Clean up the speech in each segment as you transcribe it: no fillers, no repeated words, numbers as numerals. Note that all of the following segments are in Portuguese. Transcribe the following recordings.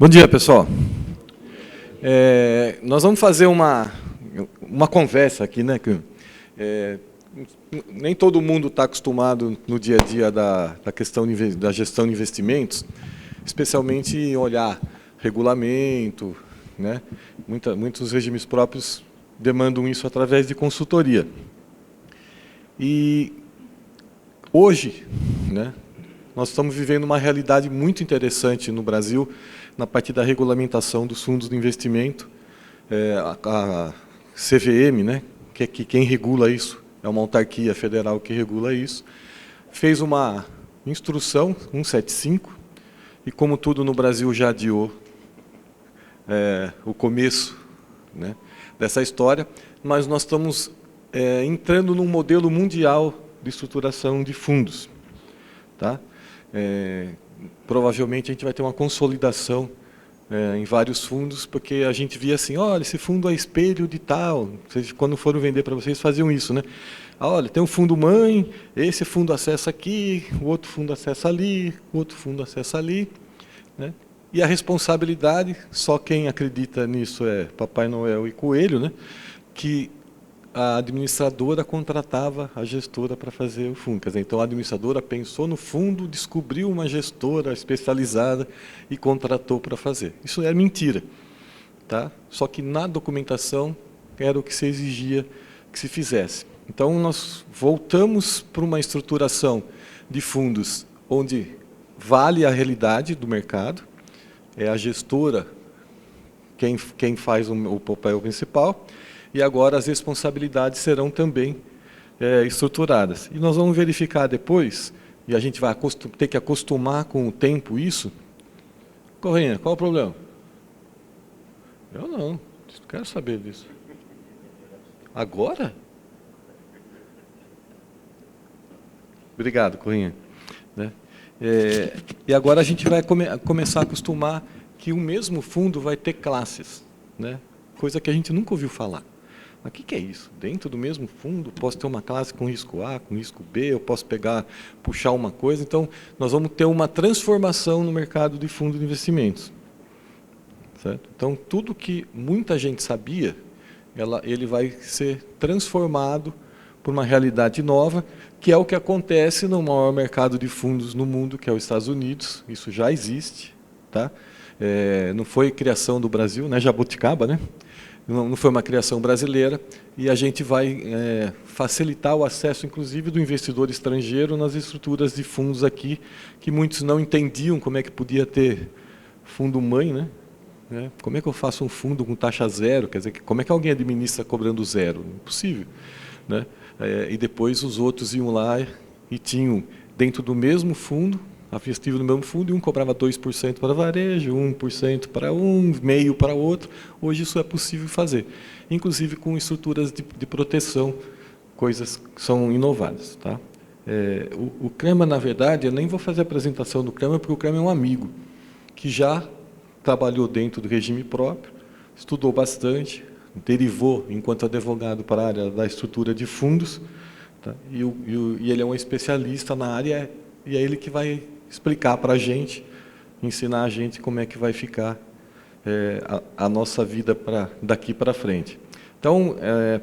Bom dia, pessoal. Nós vamos fazer uma conversa aqui, né? Nem todo mundo está acostumado no dia a dia da questão da gestão de investimentos, especialmente em olhar regulamento, né? Muitos regimes próprios demandam isso através de consultoria. E hoje, né, nós estamos vivendo uma realidade muito interessante no Brasil, na parte da regulamentação dos fundos de investimento. A CVM, né, que quem regula isso, é uma autarquia federal que regula isso, fez uma instrução 175, e como tudo no Brasil já adiou o começo, né, dessa história, mas nós estamos entrando num modelo mundial de estruturação de fundos. Tá? Provavelmente a gente vai ter uma consolidação em vários fundos, porque a gente via assim, olha, esse fundo é espelho de tal. Vocês, quando foram vender para vocês, faziam isso, né? Olha, tem um fundo mãe, esse fundo acessa aqui, o outro fundo acessa ali, o outro fundo acessa ali, né? E a responsabilidade, só quem acredita nisso é Papai Noel e Coelho, né? Que a administradora contratava a gestora para fazer o fundo. Quer dizer, então a administradora pensou no fundo, descobriu uma gestora especializada e contratou para fazer. Isso é mentira. Tá? Só que na documentação era o que se exigia que se fizesse. Então nós voltamos para uma estruturação de fundos onde vale a realidade do mercado, é a gestora quem faz o papel principal, e agora as responsabilidades serão também estruturadas. E nós vamos verificar depois, e a gente vai ter que acostumar com o tempo isso. Corrinha, qual o problema? Eu não quero saber disso. Agora? Obrigado, Corrinha. Né? E agora a gente vai começar a acostumar que o mesmo fundo vai ter classes, né? Coisa que a gente nunca ouviu falar. Mas o que é isso? Dentro do mesmo fundo, posso ter uma classe com risco A, com risco B, eu posso puxar uma coisa. Então, nós vamos ter uma transformação no mercado de fundos de investimentos. Certo? Então, tudo que muita gente sabia, ele vai ser transformado por uma realidade nova, que é o que acontece no maior mercado de fundos no mundo, que é os Estados Unidos. Isso já existe. Tá? Não foi criação do Brasil, né? Jabuticaba, né? Não foi uma criação brasileira, e a gente vai facilitar o acesso, inclusive, do investidor estrangeiro nas estruturas de fundos aqui, que muitos não entendiam como é que podia ter fundo-mãe, né? Como é que eu faço um fundo com taxa zero? Quer dizer, como é que alguém administra cobrando zero? Impossível. Né? E depois os outros iam lá e tinham, dentro do mesmo fundo, investiu no mesmo fundo, e um cobrava 2% para varejo, 1% para um, meio para outro. Hoje isso é possível fazer, inclusive com estruturas de proteção, coisas que são inovadas. Tá? O Crema, na verdade, eu nem vou fazer a apresentação do Crema, porque o Crema é um amigo que já trabalhou dentro do regime próprio, estudou bastante, derivou, enquanto advogado, para a área da estrutura de fundos, tá? E ele é um especialista na área, e é ele que vai explicar para a gente, ensinar a gente como é que vai ficar a nossa vida daqui para frente. Então,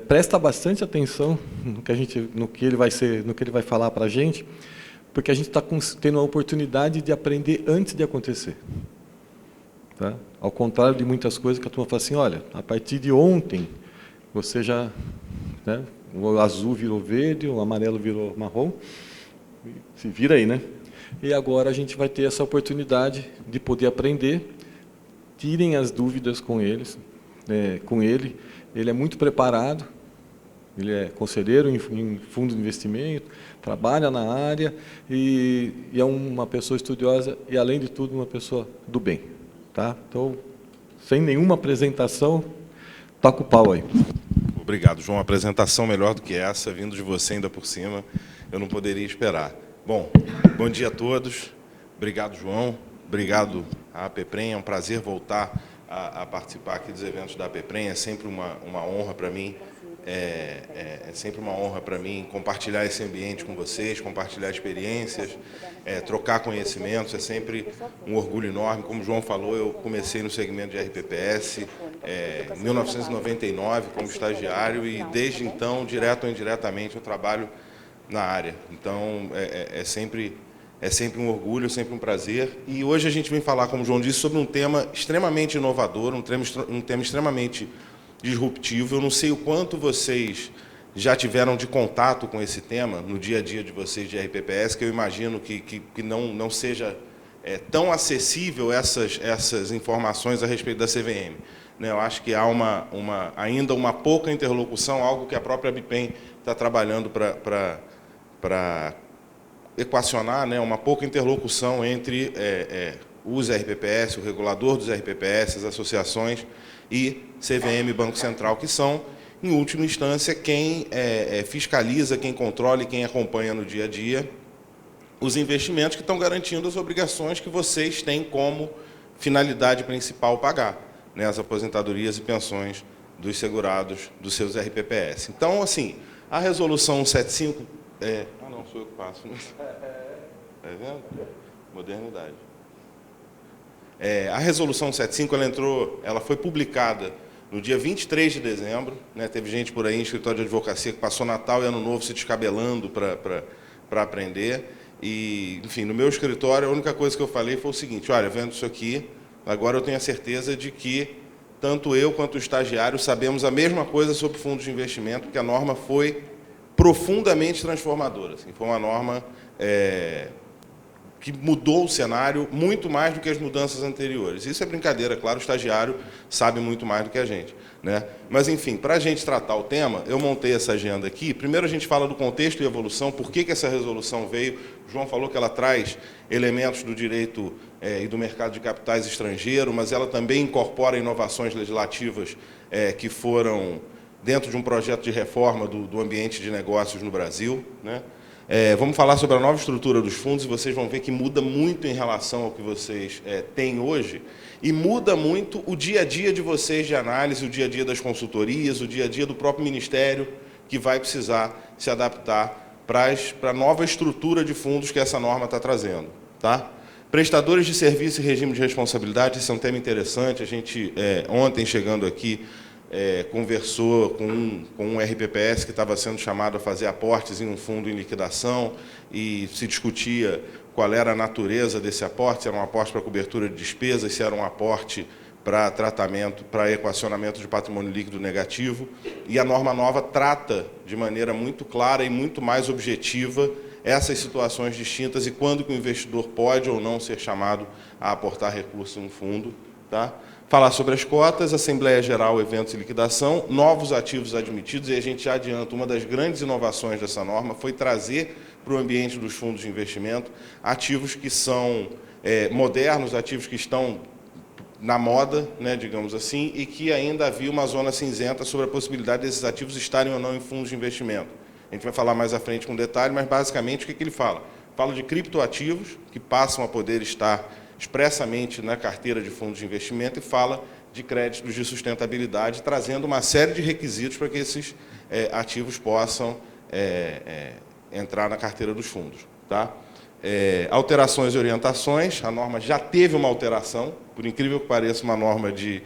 presta bastante atenção no que ele vai falar para a gente, porque a gente está tendo a oportunidade de aprender antes de acontecer. Tá? Ao contrário de muitas coisas que a turma fala assim, olha, a partir de ontem, você já, né, o azul virou verde, o amarelo virou marrom, se vira aí, né? E agora a gente vai ter essa oportunidade de poder aprender. Tirem as dúvidas com ele. Ele é muito preparado, ele é conselheiro em fundo de investimento, trabalha na área e é uma pessoa estudiosa e, além de tudo, uma pessoa do bem. Tá? Então, sem nenhuma apresentação, toca o pau aí. Obrigado, João. Uma apresentação melhor do que essa, vindo de você ainda por cima, eu não poderia esperar. Bom dia a todos. Obrigado, João. Obrigado à APPREM. É um prazer voltar a participar aqui dos eventos da APPREM. É sempre uma honra para mim É sempre uma honra para mim compartilhar esse ambiente com vocês, compartilhar experiências, trocar conhecimentos, é sempre um orgulho enorme. Como o João falou, eu comecei no segmento de RPPS em 1999 como estagiário e desde então, direto ou indiretamente, eu trabalho na área. Então, é sempre um orgulho, sempre um prazer. E hoje a gente vem falar, como o João disse, sobre um tema extremamente inovador, um tema extremamente disruptivo. Eu não sei o quanto vocês já tiveram de contato com esse tema no dia a dia de vocês de RPPS, que eu imagino que não seja tão acessível essas informações a respeito da CVM. Né? Eu acho que há ainda uma pouca interlocução, algo que a própria BIPEM está trabalhando para equacionar, né, uma pouca interlocução entre os RPPS, o regulador dos RPPS, as associações e CVM, Banco Central, que são, em última instância, quem fiscaliza, quem controla e quem acompanha no dia a dia os investimentos que estão garantindo as obrigações que vocês têm como finalidade principal pagar, né, as aposentadorias e pensões dos segurados dos seus RPPS. Então, assim, a Resolução 175... não, sou eu que passo. Né? Tá vendo? Modernidade. A Resolução 175, ela foi publicada no dia 23 de dezembro. Né? Teve gente por aí em escritório de advocacia que passou Natal e Ano Novo se descabelando para aprender. E, enfim, no meu escritório, a única coisa que eu falei foi o seguinte: olha, vendo isso aqui, agora eu tenho a certeza de que tanto eu quanto o estagiário sabemos a mesma coisa sobre fundos de investimento, que a norma foi profundamente transformadora. Assim, foi uma norma que mudou o cenário muito mais do que as mudanças anteriores. Isso é brincadeira, claro, o estagiário sabe muito mais do que a gente. Né? Mas, enfim, para a gente tratar o tema, eu montei essa agenda aqui. Primeiro a gente fala do contexto e evolução, por que essa resolução veio. O João falou que ela traz elementos do direito e do mercado de capitais estrangeiro, mas ela também incorpora inovações legislativas que foram dentro de um projeto de reforma do ambiente de negócios no Brasil. Né? Vamos falar sobre a nova estrutura dos fundos e vocês vão ver que muda muito em relação ao que vocês têm hoje e muda muito o dia a dia de vocês de análise, o dia a dia das consultorias, o dia a dia do próprio Ministério, que vai precisar se adaptar para a nova estrutura de fundos que essa norma está trazendo. Tá? Prestadores de serviço e regime de responsabilidade, esse é um tema interessante. A gente, ontem, chegando aqui, conversou com um RPPS que estava sendo chamado a fazer aportes em um fundo em liquidação e se discutia qual era a natureza desse aporte, se era um aporte para cobertura de despesas, se era um aporte para tratamento, para equacionamento de patrimônio líquido negativo. E a norma nova trata de maneira muito clara e muito mais objetiva essas situações distintas e quando que o investidor pode ou não ser chamado a aportar recursos em um fundo. Tá? Falar sobre as cotas, Assembleia Geral, eventos e liquidação, novos ativos admitidos, e a gente já adianta, uma das grandes inovações dessa norma foi trazer para o ambiente dos fundos de investimento ativos que são modernos, ativos que estão na moda, né, digamos assim, e que ainda havia uma zona cinzenta sobre a possibilidade desses ativos estarem ou não em fundos de investimento. A gente vai falar mais à frente com detalhe, mas basicamente o que ele fala? Fala de criptoativos que passam a poder estar expressamente na carteira de fundos de investimento e fala de créditos de sustentabilidade, trazendo uma série de requisitos para que esses ativos possam entrar na carteira dos fundos. Tá? Alterações e orientações, a norma já teve uma alteração, por incrível que pareça, uma norma de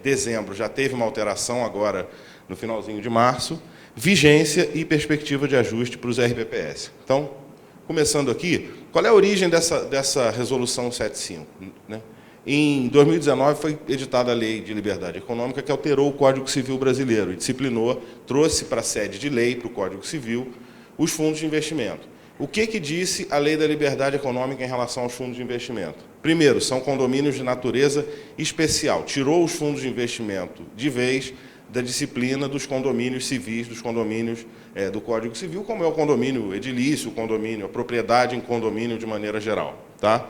dezembro já teve uma alteração agora no finalzinho de março, vigência e perspectiva de ajuste para os RPPS. Então, começando aqui, qual é a origem dessa Resolução 175? Né? Em 2019 foi editada a Lei de Liberdade Econômica, que alterou o Código Civil brasileiro e disciplinou, trouxe para a sede de lei, para o Código Civil, os fundos de investimento. O que disse a Lei da Liberdade Econômica em relação aos fundos de investimento? Primeiro, são condomínios de natureza especial. Tirou os fundos de investimento de vez da disciplina dos condomínios civis, dos condomínios do Código Civil, como é o condomínio edilício, o condomínio, a propriedade em condomínio de maneira geral. Tá?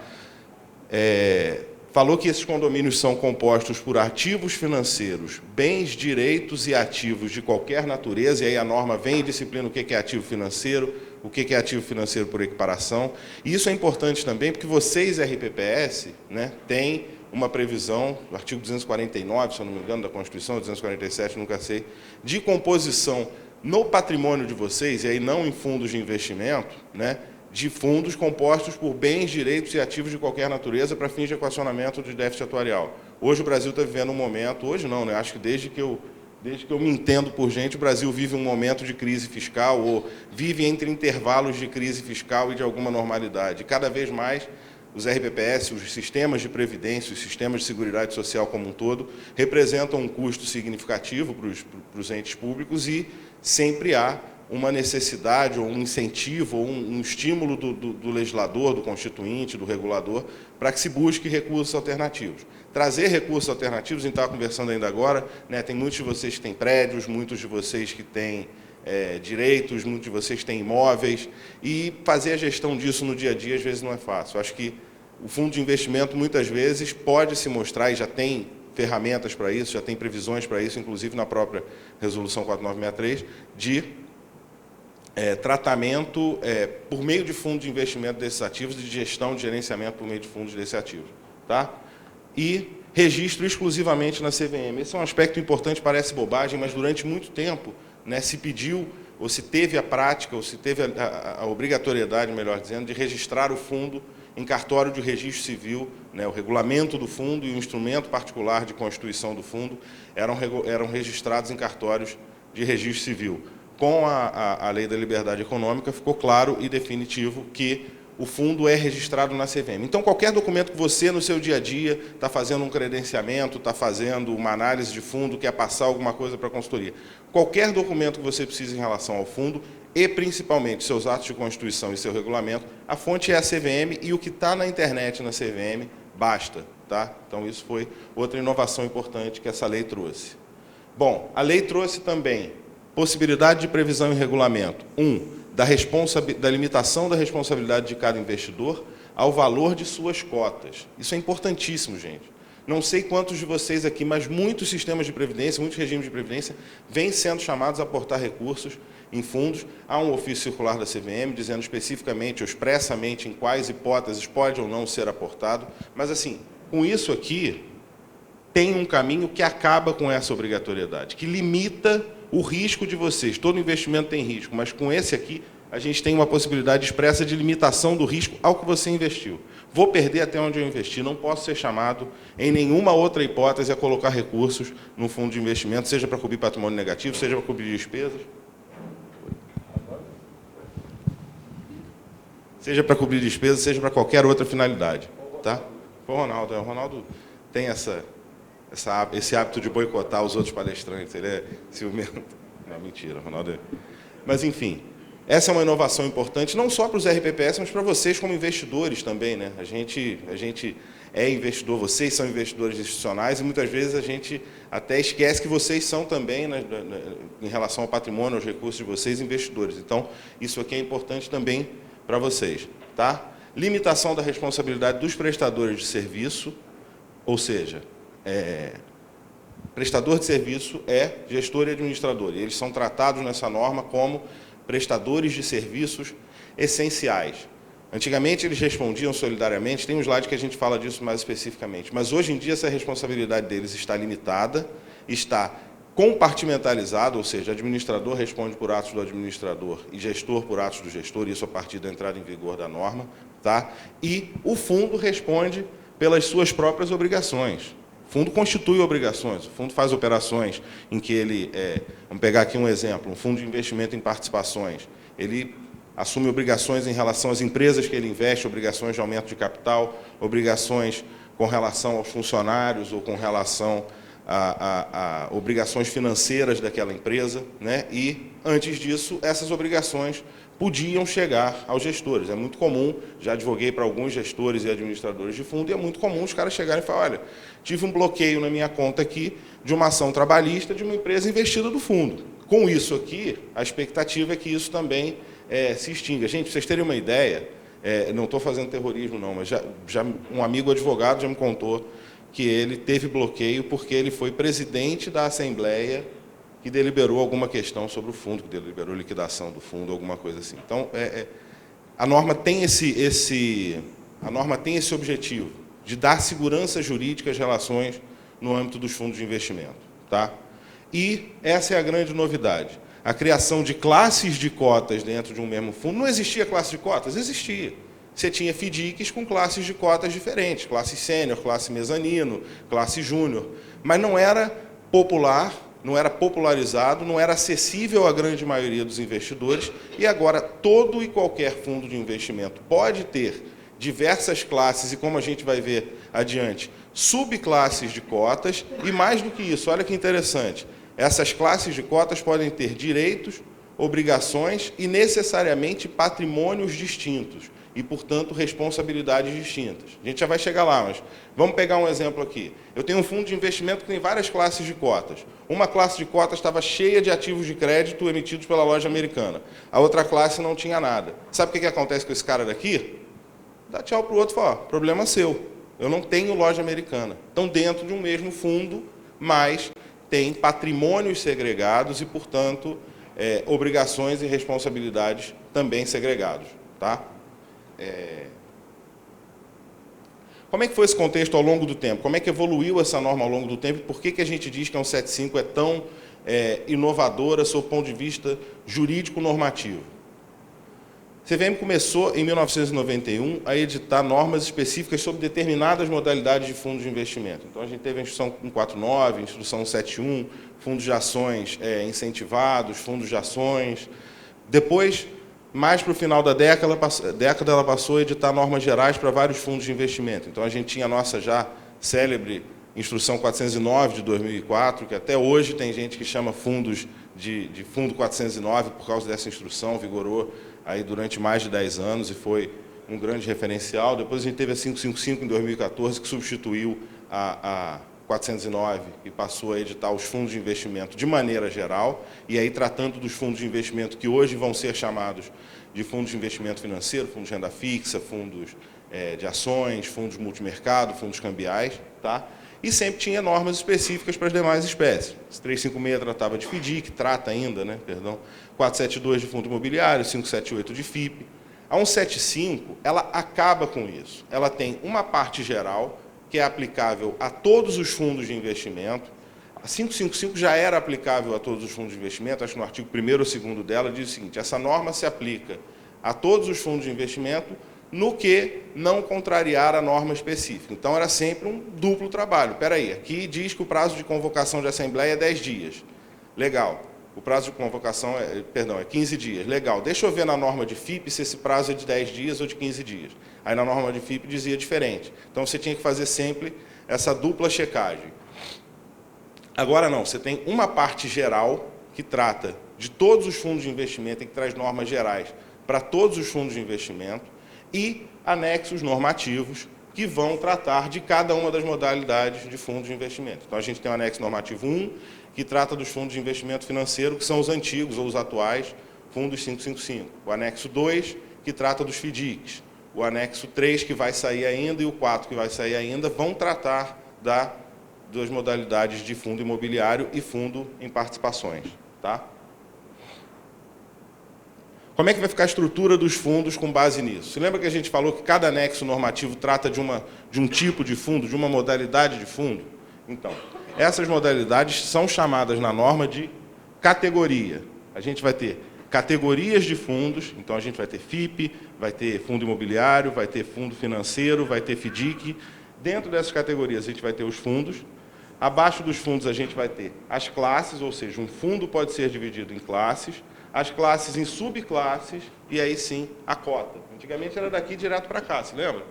Falou que esses condomínios são compostos por ativos financeiros, bens, direitos e ativos de qualquer natureza, e aí a norma vem e disciplina o que é ativo financeiro, o que é ativo financeiro por equiparação. E isso é importante também porque vocês, RPPS, né, têm uma previsão, o artigo 249, se eu não me engano, da Constituição, 247, nunca sei, de composição no patrimônio de vocês, e aí não em fundos de investimento, né, de fundos compostos por bens, direitos e ativos de qualquer natureza para fins de equacionamento de déficit atuarial. Hoje o Brasil está vivendo um momento, hoje não, né, acho que desde que eu me entendo por gente, o Brasil vive um momento de crise fiscal, ou vive entre intervalos de crise fiscal e de alguma normalidade. Cada vez mais, os RPPS, os sistemas de previdência, os sistemas de seguridade social como um todo, representam um custo significativo para os entes públicos e sempre há uma necessidade, ou um incentivo, ou um estímulo do legislador, do constituinte, do regulador, para que se busque recursos alternativos. Trazer recursos alternativos, a gente estava conversando ainda agora, né, tem muitos de vocês que têm prédios, muitos de vocês que têm direitos, muitos de vocês que têm imóveis, e fazer a gestão disso no dia a dia, às vezes, não é fácil. Eu acho que o fundo de investimento, muitas vezes, pode se mostrar, e já tem ferramentas para isso, já tem previsões para isso, inclusive na própria Resolução 4963, de tratamento por meio de fundo de investimento desses ativos e de gestão de gerenciamento por meio de fundos desses ativos. Tá? E registro exclusivamente na CVM. Esse é um aspecto importante, parece bobagem, mas durante muito tempo, né, se pediu, ou se teve a prática, ou se teve a obrigatoriedade, melhor dizendo, de registrar o fundo em cartório de registro civil, né, o regulamento do fundo e o instrumento particular de constituição do fundo eram registrados em cartórios de registro civil. Com a Lei da Liberdade Econômica, ficou claro e definitivo que o fundo é registrado na CVM. Então, qualquer documento que você, no seu dia a dia, está fazendo um credenciamento, está fazendo uma análise de fundo, quer passar alguma coisa para a consultoria, qualquer documento que você precise em relação ao fundo, e principalmente seus atos de constituição e seu regulamento, a fonte é a CVM e o que está na internet na CVM basta. Tá? Então, isso foi outra inovação importante que essa lei trouxe. Bom, a lei trouxe também possibilidade de previsão em regulamento. Da limitação da responsabilidade de cada investidor ao valor de suas cotas. Isso é importantíssimo, gente. Não sei quantos de vocês aqui, mas muitos sistemas de previdência, muitos regimes de previdência, vêm sendo chamados a aportar recursos em fundos. Há um ofício circular da CVM dizendo especificamente ou expressamente em quais hipóteses pode ou não ser aportado. Mas, assim, com isso aqui, tem um caminho que acaba com essa obrigatoriedade, que limita o risco de vocês. Todo investimento tem risco, mas com esse aqui, a gente tem uma possibilidade expressa de limitação do risco ao que você investiu. Vou perder até onde eu investi, não posso ser chamado, em nenhuma outra hipótese, a colocar recursos no fundo de investimento, seja para cobrir patrimônio negativo, seja para cobrir despesas, seja para cobrir despesas, seja para qualquer outra finalidade. Tá? Foi o Ronaldo. O Ronaldo tem esse hábito de boicotar os outros palestrantes. Ele é ciumento. Não, mentira, Ronaldo. Mas, enfim, essa é uma inovação importante, não só para os RPPS, mas para vocês como investidores também. Né? A gente é investidor, vocês são investidores institucionais, e muitas vezes a gente até esquece que vocês são também, né, em relação ao patrimônio, aos recursos de vocês, investidores. Então, isso aqui é importante também para vocês. Tá? Limitação da responsabilidade dos prestadores de serviço, ou seja, prestador de serviço é gestor e administrador, e eles são tratados nessa norma como prestadores de serviços essenciais. Antigamente eles respondiam solidariamente, tem um slide que a gente fala disso mais especificamente, mas hoje em dia essa responsabilidade deles está limitada, está compartimentalizada, ou seja, administrador responde por atos do administrador e gestor por atos do gestor, isso a partir da entrada em vigor da norma, tá? E o fundo responde pelas suas próprias obrigações. O fundo constitui obrigações, o fundo faz operações em que ele, vamos pegar aqui um exemplo, um fundo de investimento em participações, ele assume obrigações em relação às empresas que ele investe, obrigações de aumento de capital, obrigações com relação aos funcionários ou com relação a obrigações financeiras daquela empresa, né? E, antes disso, essas obrigações podiam chegar aos gestores. É muito comum, já advoguei para alguns gestores e administradores de fundo, e é muito comum os caras chegarem e falarem, olha, tive um bloqueio na minha conta aqui de uma ação trabalhista de uma empresa investida do fundo. Com isso aqui, a expectativa é que isso também se extinga. Gente, para vocês terem uma ideia, não estou fazendo terrorismo não, mas já um amigo advogado já me contou que ele teve bloqueio porque ele foi presidente da Assembleia que deliberou alguma questão sobre o fundo, que deliberou liquidação do fundo, alguma coisa assim. Então, a norma tem esse objetivo, de dar segurança jurídica às relações no âmbito dos fundos de investimento. Tá? E essa é a grande novidade. A criação de classes de cotas dentro de um mesmo fundo. Não existia classe de cotas? Existia. Você tinha FDICs com classes de cotas diferentes, classe sênior, classe mezanino, classe júnior, mas não era popular, não era popularizado, não era acessível à grande maioria dos investidores, e agora todo e qualquer fundo de investimento pode ter diversas classes e, como a gente vai ver adiante, subclasses de cotas, e mais do que isso, olha que interessante, essas classes de cotas podem ter direitos, obrigações e necessariamente patrimônios distintos e, portanto, responsabilidades distintas. A gente já vai chegar lá, mas vamos pegar um exemplo aqui. Eu tenho um fundo de investimento que tem várias classes de cotas. Uma classe de cotas estava cheia de ativos de crédito emitidos pela loja americana. A outra classe não tinha nada. Sabe o que acontece com esse cara daqui? Dá tchau para o outro e fala, ó, problema seu. Eu não tenho loja americana. Estão dentro de um mesmo fundo, mas tem patrimônios segregados e, portanto, obrigações e responsabilidades também segregados. Tá? Como é que foi esse contexto ao longo do tempo? Como é que evoluiu essa norma ao longo do tempo? Por que a gente diz que a 175 é tão inovadora sob o ponto de vista jurídico-normativo? A CVM começou, em 1991, a editar normas específicas sobre determinadas modalidades de fundos de investimento. Então, a gente teve a Instrução 149, a Instrução 71, fundos de ações incentivados, fundos de ações. Depois, mais para o final da década, ela passou a editar normas gerais para vários fundos de investimento. Então, a gente tinha a nossa já célebre Instrução 409, de 2004, que até hoje tem gente que chama fundos de Fundo 409 por causa dessa instrução, vigorou aí durante mais de 10 anos e foi um grande referencial. Depois a gente teve a 555 em 2014, que substituiu a 409 e passou a editar os fundos de investimento de maneira geral, e aí tratando dos fundos de investimento que hoje vão ser chamados de fundos de investimento financeiro, fundos de renda fixa, fundos de ações, fundos multimercado, fundos cambiais, tá? E sempre tinha normas específicas para as demais espécies. 356 tratava de FDIC, trata ainda, né? Perdão. 472 de fundo imobiliário, 578 de FIP. A 175, ela acaba com isso. Ela tem uma parte geral, que é aplicável a todos os fundos de investimento. A 555 já era aplicável a todos os fundos de investimento, acho que no artigo 1º ou 2º dela diz o seguinte, essa norma se aplica a todos os fundos de investimento, no que não contrariar a norma específica. Então, era sempre um duplo trabalho. Espera aí, aqui diz que o prazo de convocação de assembleia é 10 dias. Legal. O prazo de convocação é 15 dias. Legal. Deixa eu ver na norma de FIP se esse prazo é de 10 dias ou de 15 dias. Aí, na norma de FIP, dizia diferente. Então, você tinha que fazer sempre essa dupla checagem. Agora, não. Você tem uma parte geral que trata de todos os fundos de investimento e que traz normas gerais para todos os fundos de investimento, e anexos normativos que vão tratar de cada uma das modalidades de fundos de investimento. Então, a gente tem o anexo normativo 1, que trata dos fundos de investimento financeiro, que são os antigos ou os atuais fundos 555. O anexo 2, que trata dos FDICs. O anexo 3, que vai sair ainda, e o 4, que vai sair ainda, vão tratar das modalidades de fundo imobiliário e fundo em participações. Tá? Como é que vai ficar a estrutura dos fundos com base nisso? Você lembra que a gente falou que cada anexo normativo trata de um tipo de fundo, de uma modalidade de fundo? Então, essas modalidades são chamadas na norma de categoria. A gente vai ter categorias de fundos, então a gente vai ter FIP, vai ter fundo imobiliário, vai ter fundo financeiro, vai ter FDIC. Dentro dessas categorias a gente vai ter os fundos. Abaixo dos fundos a gente vai ter as classes, ou seja, um fundo pode ser dividido em classes, as classes em subclasses e aí sim a cota. Antigamente era daqui direto para cá, se lembra?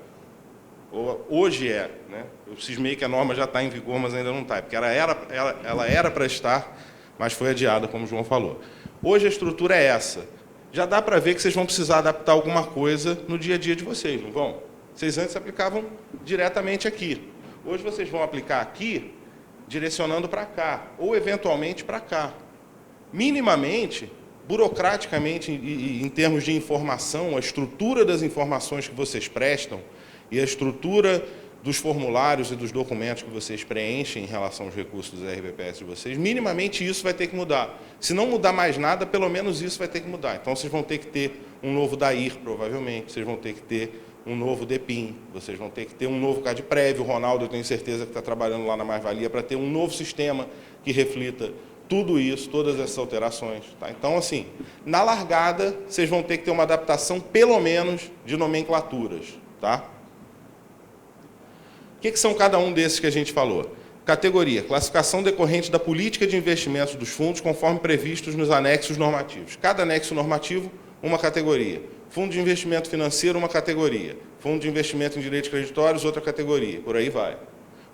Hoje é, né? Eu cismei que a norma já está em vigor, mas ainda não está, porque ela era para estar, mas foi adiada, como o João falou. Hoje a estrutura é essa. Já dá para ver que vocês vão precisar adaptar alguma coisa no dia a dia de vocês, não vão? Vocês antes aplicavam diretamente aqui. Hoje vocês vão aplicar aqui, direcionando para cá, ou eventualmente para cá. Minimamente, burocraticamente, em termos de informação, a estrutura das informações que vocês prestam e a estrutura dos formulários e dos documentos que vocês preenchem em relação aos recursos dos RBPS de vocês, minimamente isso vai ter que mudar. Se não mudar mais nada, pelo menos isso vai ter que mudar. Então, vocês vão ter que ter um novo DAIR, provavelmente, vocês vão ter que ter um novo DEPIN, vocês vão ter que ter um novo CADPREV. O Ronaldo, eu tenho certeza que está trabalhando lá na Mais-Valia para ter um novo sistema que reflita tudo isso, todas essas alterações. Tá? Então, assim, na largada, vocês vão ter que ter uma adaptação, pelo menos, de nomenclaturas. Tá? O que são cada um desses que a gente falou? Categoria, classificação decorrente da política de investimentos dos fundos, conforme previstos nos anexos normativos. Cada anexo normativo, uma categoria. Fundo de investimento financeiro, uma categoria. Fundo de investimento em direitos creditórios, outra categoria. Por aí vai.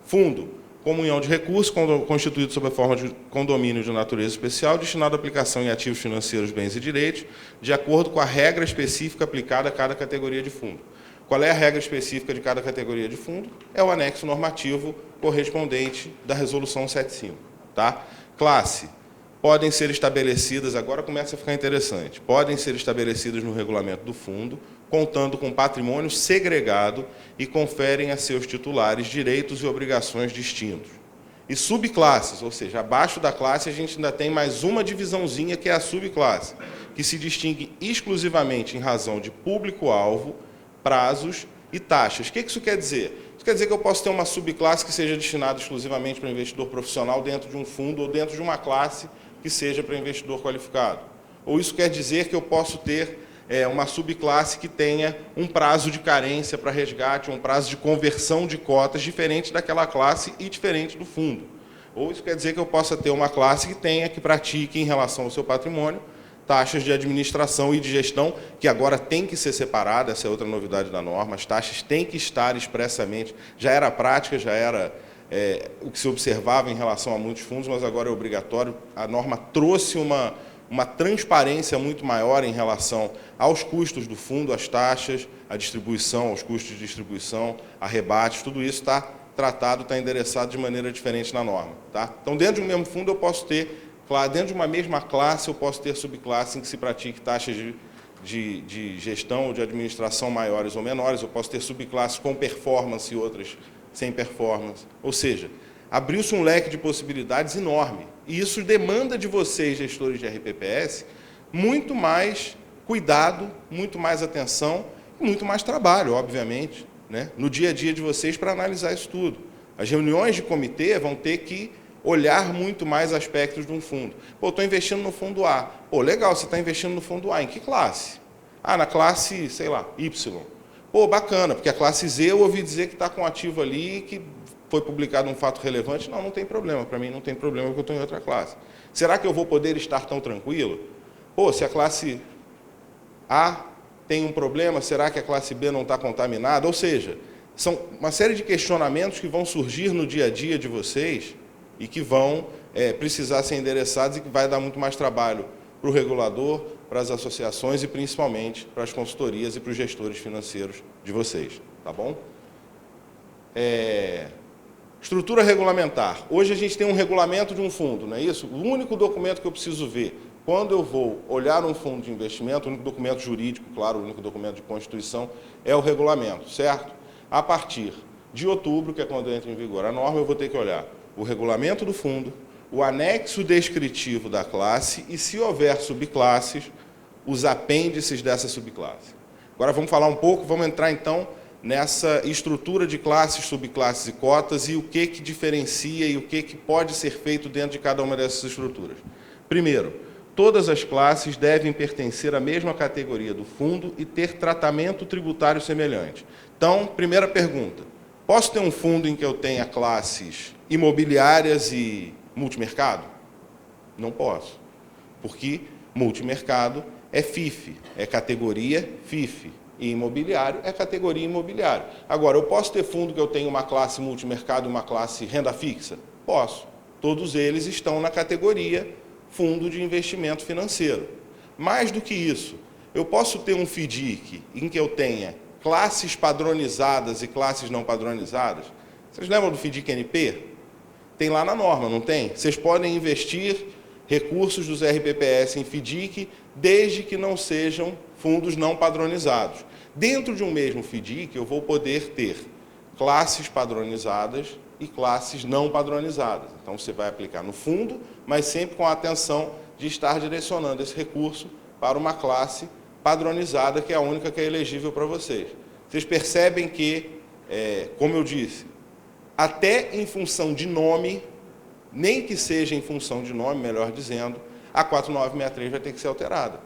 Fundo, comunhão de recursos, constituído sob a forma de condomínio de natureza especial, destinado à aplicação em ativos financeiros, bens e direitos, de acordo com a regra específica aplicada a cada categoria de fundo. Qual é a regra específica de cada categoria de fundo? É o anexo normativo correspondente da Resolução 75. Tá? Classe. Podem ser estabelecidas, agora começa a ficar interessante, podem ser estabelecidas no regulamento do fundo, contando com patrimônio segregado e conferem a seus titulares direitos e obrigações distintos. E subclasses, ou seja, abaixo da classe a gente ainda tem mais uma divisãozinha que é a subclasse, que se distingue exclusivamente em razão de público-alvo, prazos e taxas. O que isso quer dizer? Isso quer dizer que eu posso ter uma subclasse que seja destinada exclusivamente para investidor profissional dentro de um fundo ou dentro de uma classe que seja para investidor qualificado. Ou isso quer dizer que eu posso ter uma subclasse que tenha um prazo de carência para resgate, um prazo de conversão de cotas diferente daquela classe e diferente do fundo. Ou isso quer dizer que eu possa ter uma classe que pratique em relação ao seu patrimônio taxas de administração e de gestão, que agora tem que ser separada, essa é outra novidade da norma, as taxas têm que estar expressamente, já era prática, já era o que se observava em relação a muitos fundos, mas agora é obrigatório. A norma trouxe uma transparência muito maior em relação aos custos do fundo, às taxas, à distribuição, aos custos de distribuição, a rebates, tudo isso está tratado, está endereçado de maneira diferente na norma. Tá? Então, dentro de um mesmo fundo, eu posso ter, claro, dentro de uma mesma classe, eu posso ter subclasse em que se pratique taxas de gestão ou de administração maiores ou menores, eu posso ter subclasses com performance e outras sem performance. Ou seja, abriu-se um leque de possibilidades enorme. E isso demanda de vocês, gestores de RPPS, muito mais cuidado, muito mais atenção e muito mais trabalho, obviamente, né, no dia a dia de vocês para analisar isso tudo. As reuniões de comitê vão ter que olhar muito mais aspectos de um fundo. Pô, estou investindo no fundo A. Pô, legal, você está investindo no fundo A. Em que classe? Ah, na classe, sei lá, Y. Pô, bacana, porque a classe Z eu ouvi dizer que está com um ativo ali que foi publicado um fato relevante. Não, não tem problema. Para mim não tem problema porque eu estou em outra classe. Será que eu vou poder estar tão tranquilo? Pô, se a classe A tem um problema, será que a classe B não está contaminada? Ou seja, são uma série de questionamentos que vão surgir no dia a dia de vocês e que vão precisar ser endereçados e que vai dar muito mais trabalho para o regulador, para as associações e, principalmente, para as consultorias e para os gestores financeiros de vocês. Tá bom? Estrutura regulamentar. Hoje a gente tem um regulamento de um fundo, não é isso? O único documento que eu preciso ver quando eu vou olhar um fundo de investimento, o único documento jurídico, claro, o único documento de constituição, é o regulamento, certo? A partir de outubro, que é quando entra em vigor a norma, eu vou ter que olhar o regulamento do fundo, o anexo descritivo da classe e, se houver subclasses, os apêndices dessa subclasse. Agora vamos falar um pouco, vamos entrar então nessa estrutura de classes, subclasses e cotas e o que diferencia e o que pode ser feito dentro de cada uma dessas estruturas. Primeiro, todas as classes devem pertencer à mesma categoria do fundo e ter tratamento tributário semelhante. Então, primeira pergunta, posso ter um fundo em que eu tenha classes imobiliárias e multimercado? Não posso, porque multimercado é FIF, é categoria FIF, e imobiliário é categoria imobiliário. Agora, eu posso ter fundo que eu tenho uma classe multimercado e uma classe renda fixa? Posso. Todos eles estão na categoria fundo de investimento financeiro. Mais do que isso, eu posso ter um FDIC em que eu tenha classes padronizadas e classes não padronizadas? Vocês lembram do FDIC-NP? Tem lá na norma, não tem? Vocês podem investir recursos dos RPPS em FDIC, desde que não sejam fundos não padronizados. Dentro de um mesmo FDIC, eu vou poder ter classes padronizadas e classes não padronizadas. Então, você vai aplicar no fundo, mas sempre com a atenção de estar direcionando esse recurso para uma classe padronizada, que é a única que é elegível para vocês. Vocês percebem que, como eu disse, até em função de nome, nem que seja em função de nome, melhor dizendo, a 4963 vai ter que ser alterada.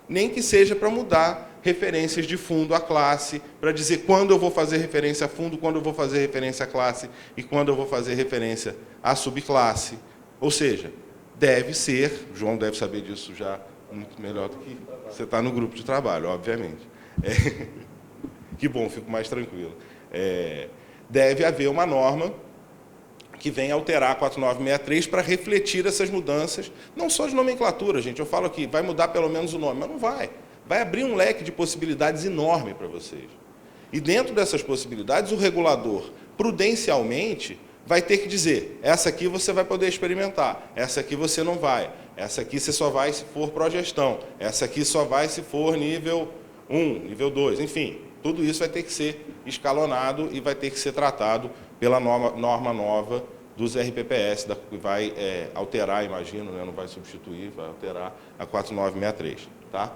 Nem que seja para mudar referências de fundo à classe, para dizer quando eu vou fazer referência a fundo, quando eu vou fazer referência à classe e quando eu vou fazer referência à subclasse. Ou seja, deve ser, o João deve saber disso já muito melhor do que você está no grupo de trabalho, obviamente. Que bom, fico mais tranquilo. Deve haver uma norma que venha alterar a 4963 para refletir essas mudanças, não só de nomenclatura, gente. Eu falo aqui, vai mudar pelo menos o nome, mas não vai. Vai abrir um leque de possibilidades enorme para vocês. E dentro dessas possibilidades, o regulador, prudencialmente, vai ter que dizer, essa aqui você vai poder experimentar, essa aqui você não vai, essa aqui você só vai se for progestão, essa aqui só vai se for nível 1, nível 2, enfim, tudo isso vai ter que ser escalonado e vai ter que ser tratado pela norma nova dos RPPS, que vai alterar, imagino, né, não vai substituir, vai alterar a 4963. Tá?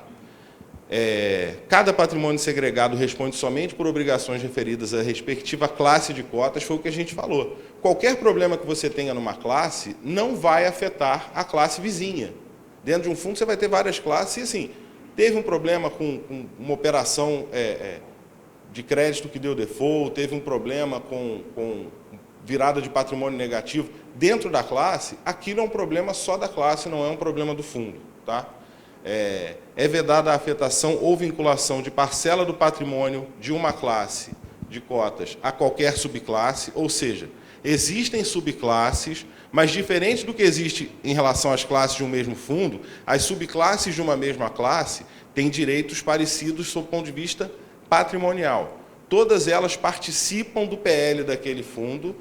Cada patrimônio segregado responde somente por obrigações referidas à respectiva classe de cotas, foi o que a gente falou. Qualquer problema que você tenha numa classe não vai afetar a classe vizinha. Dentro de um fundo você vai ter várias classes e, assim, teve um problema com uma operação de crédito que deu default, teve um problema com virada de patrimônio negativo dentro da classe, aquilo é um problema só da classe, não é um problema do fundo. Tá? É vedada a afetação ou vinculação de parcela do patrimônio de uma classe de cotas a qualquer subclasse, ou seja, existem subclasses, mas diferente do que existe em relação às classes de um mesmo fundo, as subclasses de uma mesma classe têm direitos parecidos sob o ponto de vista patrimonial. Todas elas participam do PL daquele fundo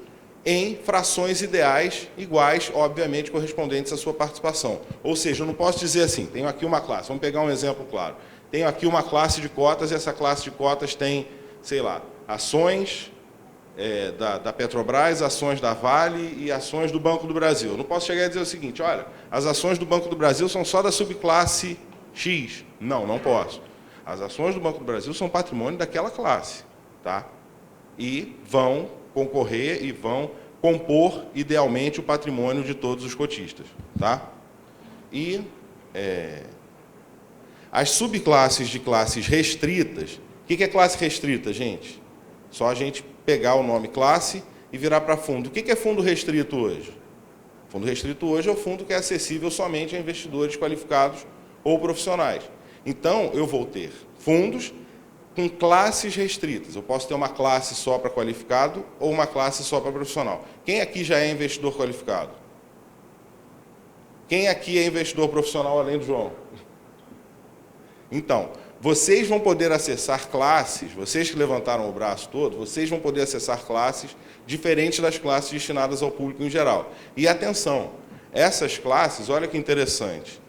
em frações ideais iguais, obviamente, correspondentes à sua participação. Ou seja, eu não posso dizer assim, tenho aqui uma classe, vamos pegar um exemplo claro. Tenho aqui uma classe de cotas e essa classe de cotas tem, sei lá, ações da Petrobras, ações da Vale e ações do Banco do Brasil. Eu não posso chegar e dizer o seguinte, olha, as ações do Banco do Brasil são só da subclasse X. Não, não posso. As ações do Banco do Brasil são patrimônio daquela classe. Tá? E vão concorrer e vão compor, idealmente, o patrimônio de todos os cotistas. Tá? E as subclasses de classes restritas... O que é classe restrita, gente? Só a gente pegar o nome classe e virar para fundo. O que é fundo restrito hoje? Fundo restrito hoje é o fundo que é acessível somente a investidores qualificados ou profissionais. Então, eu vou ter fundos com classes restritas. Eu posso ter uma classe só para qualificado ou uma classe só para profissional. Quem aqui já é investidor qualificado? Quem aqui é investidor profissional além do João? Então, vocês vão poder acessar classes, vocês que levantaram o braço todo, vocês vão poder acessar classes diferentes das classes destinadas ao público em geral. E atenção, essas classes, olha que interessante,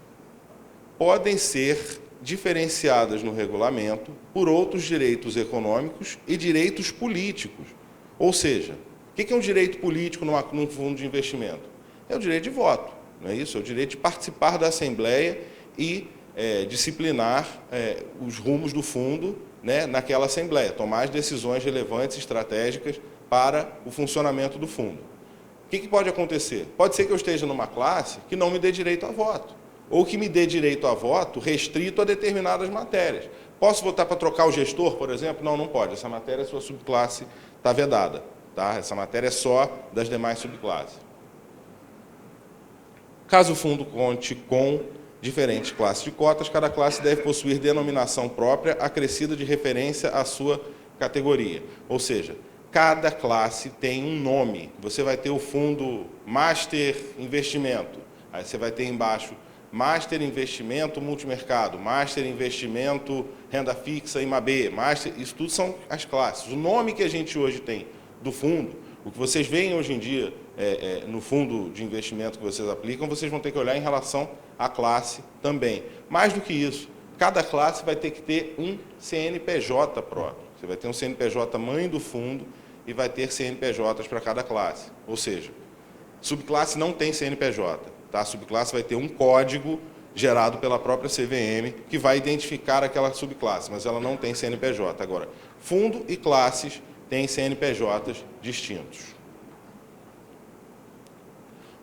podem ser diferenciadas no regulamento por outros direitos econômicos e direitos políticos. Ou seja, o que é um direito político num fundo de investimento? É o direito de voto, não é isso? É o direito de participar da Assembleia e disciplinar os rumos do fundo, né, naquela Assembleia, tomar as decisões relevantes e estratégicas para o funcionamento do fundo. O que pode acontecer? Pode ser que eu esteja numa classe que não me dê direito a voto, ou que me dê direito a voto restrito a determinadas matérias. Posso votar para trocar o gestor, por exemplo? Não, não pode. Essa matéria, sua subclasse, está vedada. Tá? Essa matéria é só das demais subclasses. Caso o fundo conte com diferentes classes de cotas, cada classe deve possuir denominação própria acrescida de referência à sua categoria. Ou seja, cada classe tem um nome. Você vai ter o fundo Master Investimento. Aí você vai ter embaixo Master Investimento Multimercado, Master Investimento Renda Fixa IMAB, Master, isso tudo são as classes. O nome que a gente hoje tem do fundo, o que vocês veem hoje em dia no fundo de investimento que vocês aplicam, vocês vão ter que olhar em relação à classe também. Mais do que isso, cada classe vai ter que ter um CNPJ próprio. Você vai ter um CNPJ mãe do fundo e vai ter CNPJs para cada classe. Ou seja, subclasse não tem CNPJ. Tá? A subclasse vai ter um código gerado pela própria CVM que vai identificar aquela subclasse, mas ela não tem CNPJ. Agora, Fundo e classes têm CNPJs distintos.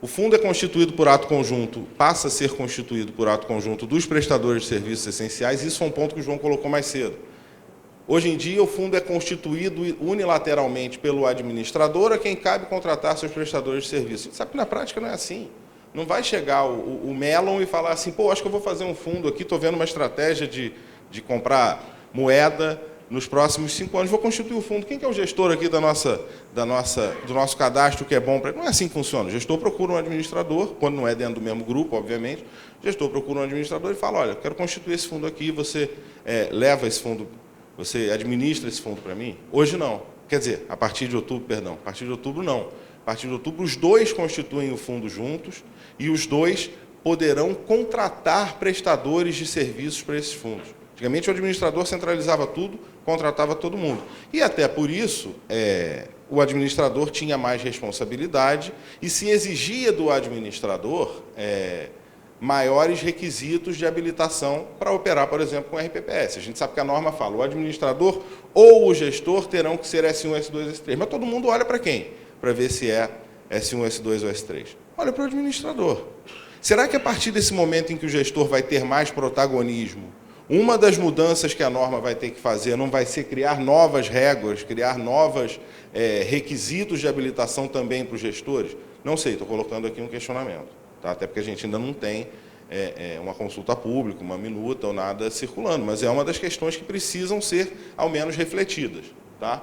O fundo é constituído por ato conjunto, passa a ser constituído por ato conjunto dos prestadores de serviços essenciais. Isso é um ponto que o João colocou mais cedo. Hoje em dia, o fundo é constituído unilateralmente pelo administrador, a quem cabe contratar seus prestadores de serviço. A gente sabe que na prática não é assim. Não vai chegar o Melon e falar assim, pô, acho que eu vou fazer um fundo aqui, estou vendo uma estratégia de comprar moeda nos próximos 5 anos, vou constituir o fundo. Quem que é o gestor aqui do nosso cadastro que é bom para ele? Não é assim que funciona. O gestor procura um administrador, quando não é dentro do mesmo grupo, obviamente, o gestor procura um administrador e fala, olha, eu quero constituir esse fundo aqui, você leva esse fundo, você administra esse fundo para mim? Hoje não. Quer dizer, a partir de outubro, perdão, a partir de outubro não. A partir de outubro, os dois constituem o fundo juntos e os dois poderão contratar prestadores de serviços para esses fundos. Antigamente, o administrador centralizava tudo, contratava todo mundo. E até por isso, o administrador tinha mais responsabilidade e se exigia do administrador maiores requisitos de habilitação para operar, por exemplo, com RPPS. A gente sabe que a norma fala, o administrador ou o gestor terão que ser S1, S2, S3. Mas todo mundo olha para quem? Para ver se é S1, S2 ou S3. Olha para o administrador. Será que a partir desse momento em que o gestor vai ter mais protagonismo, uma das mudanças que a norma vai ter que fazer não vai ser criar novas regras, criar novos requisitos de habilitação também para os gestores? Não sei, estou colocando aqui um questionamento. Tá? Até porque a gente ainda não tem uma consulta pública, uma minuta ou nada circulando, mas é uma das questões que precisam ser, ao menos, refletidas. Tá?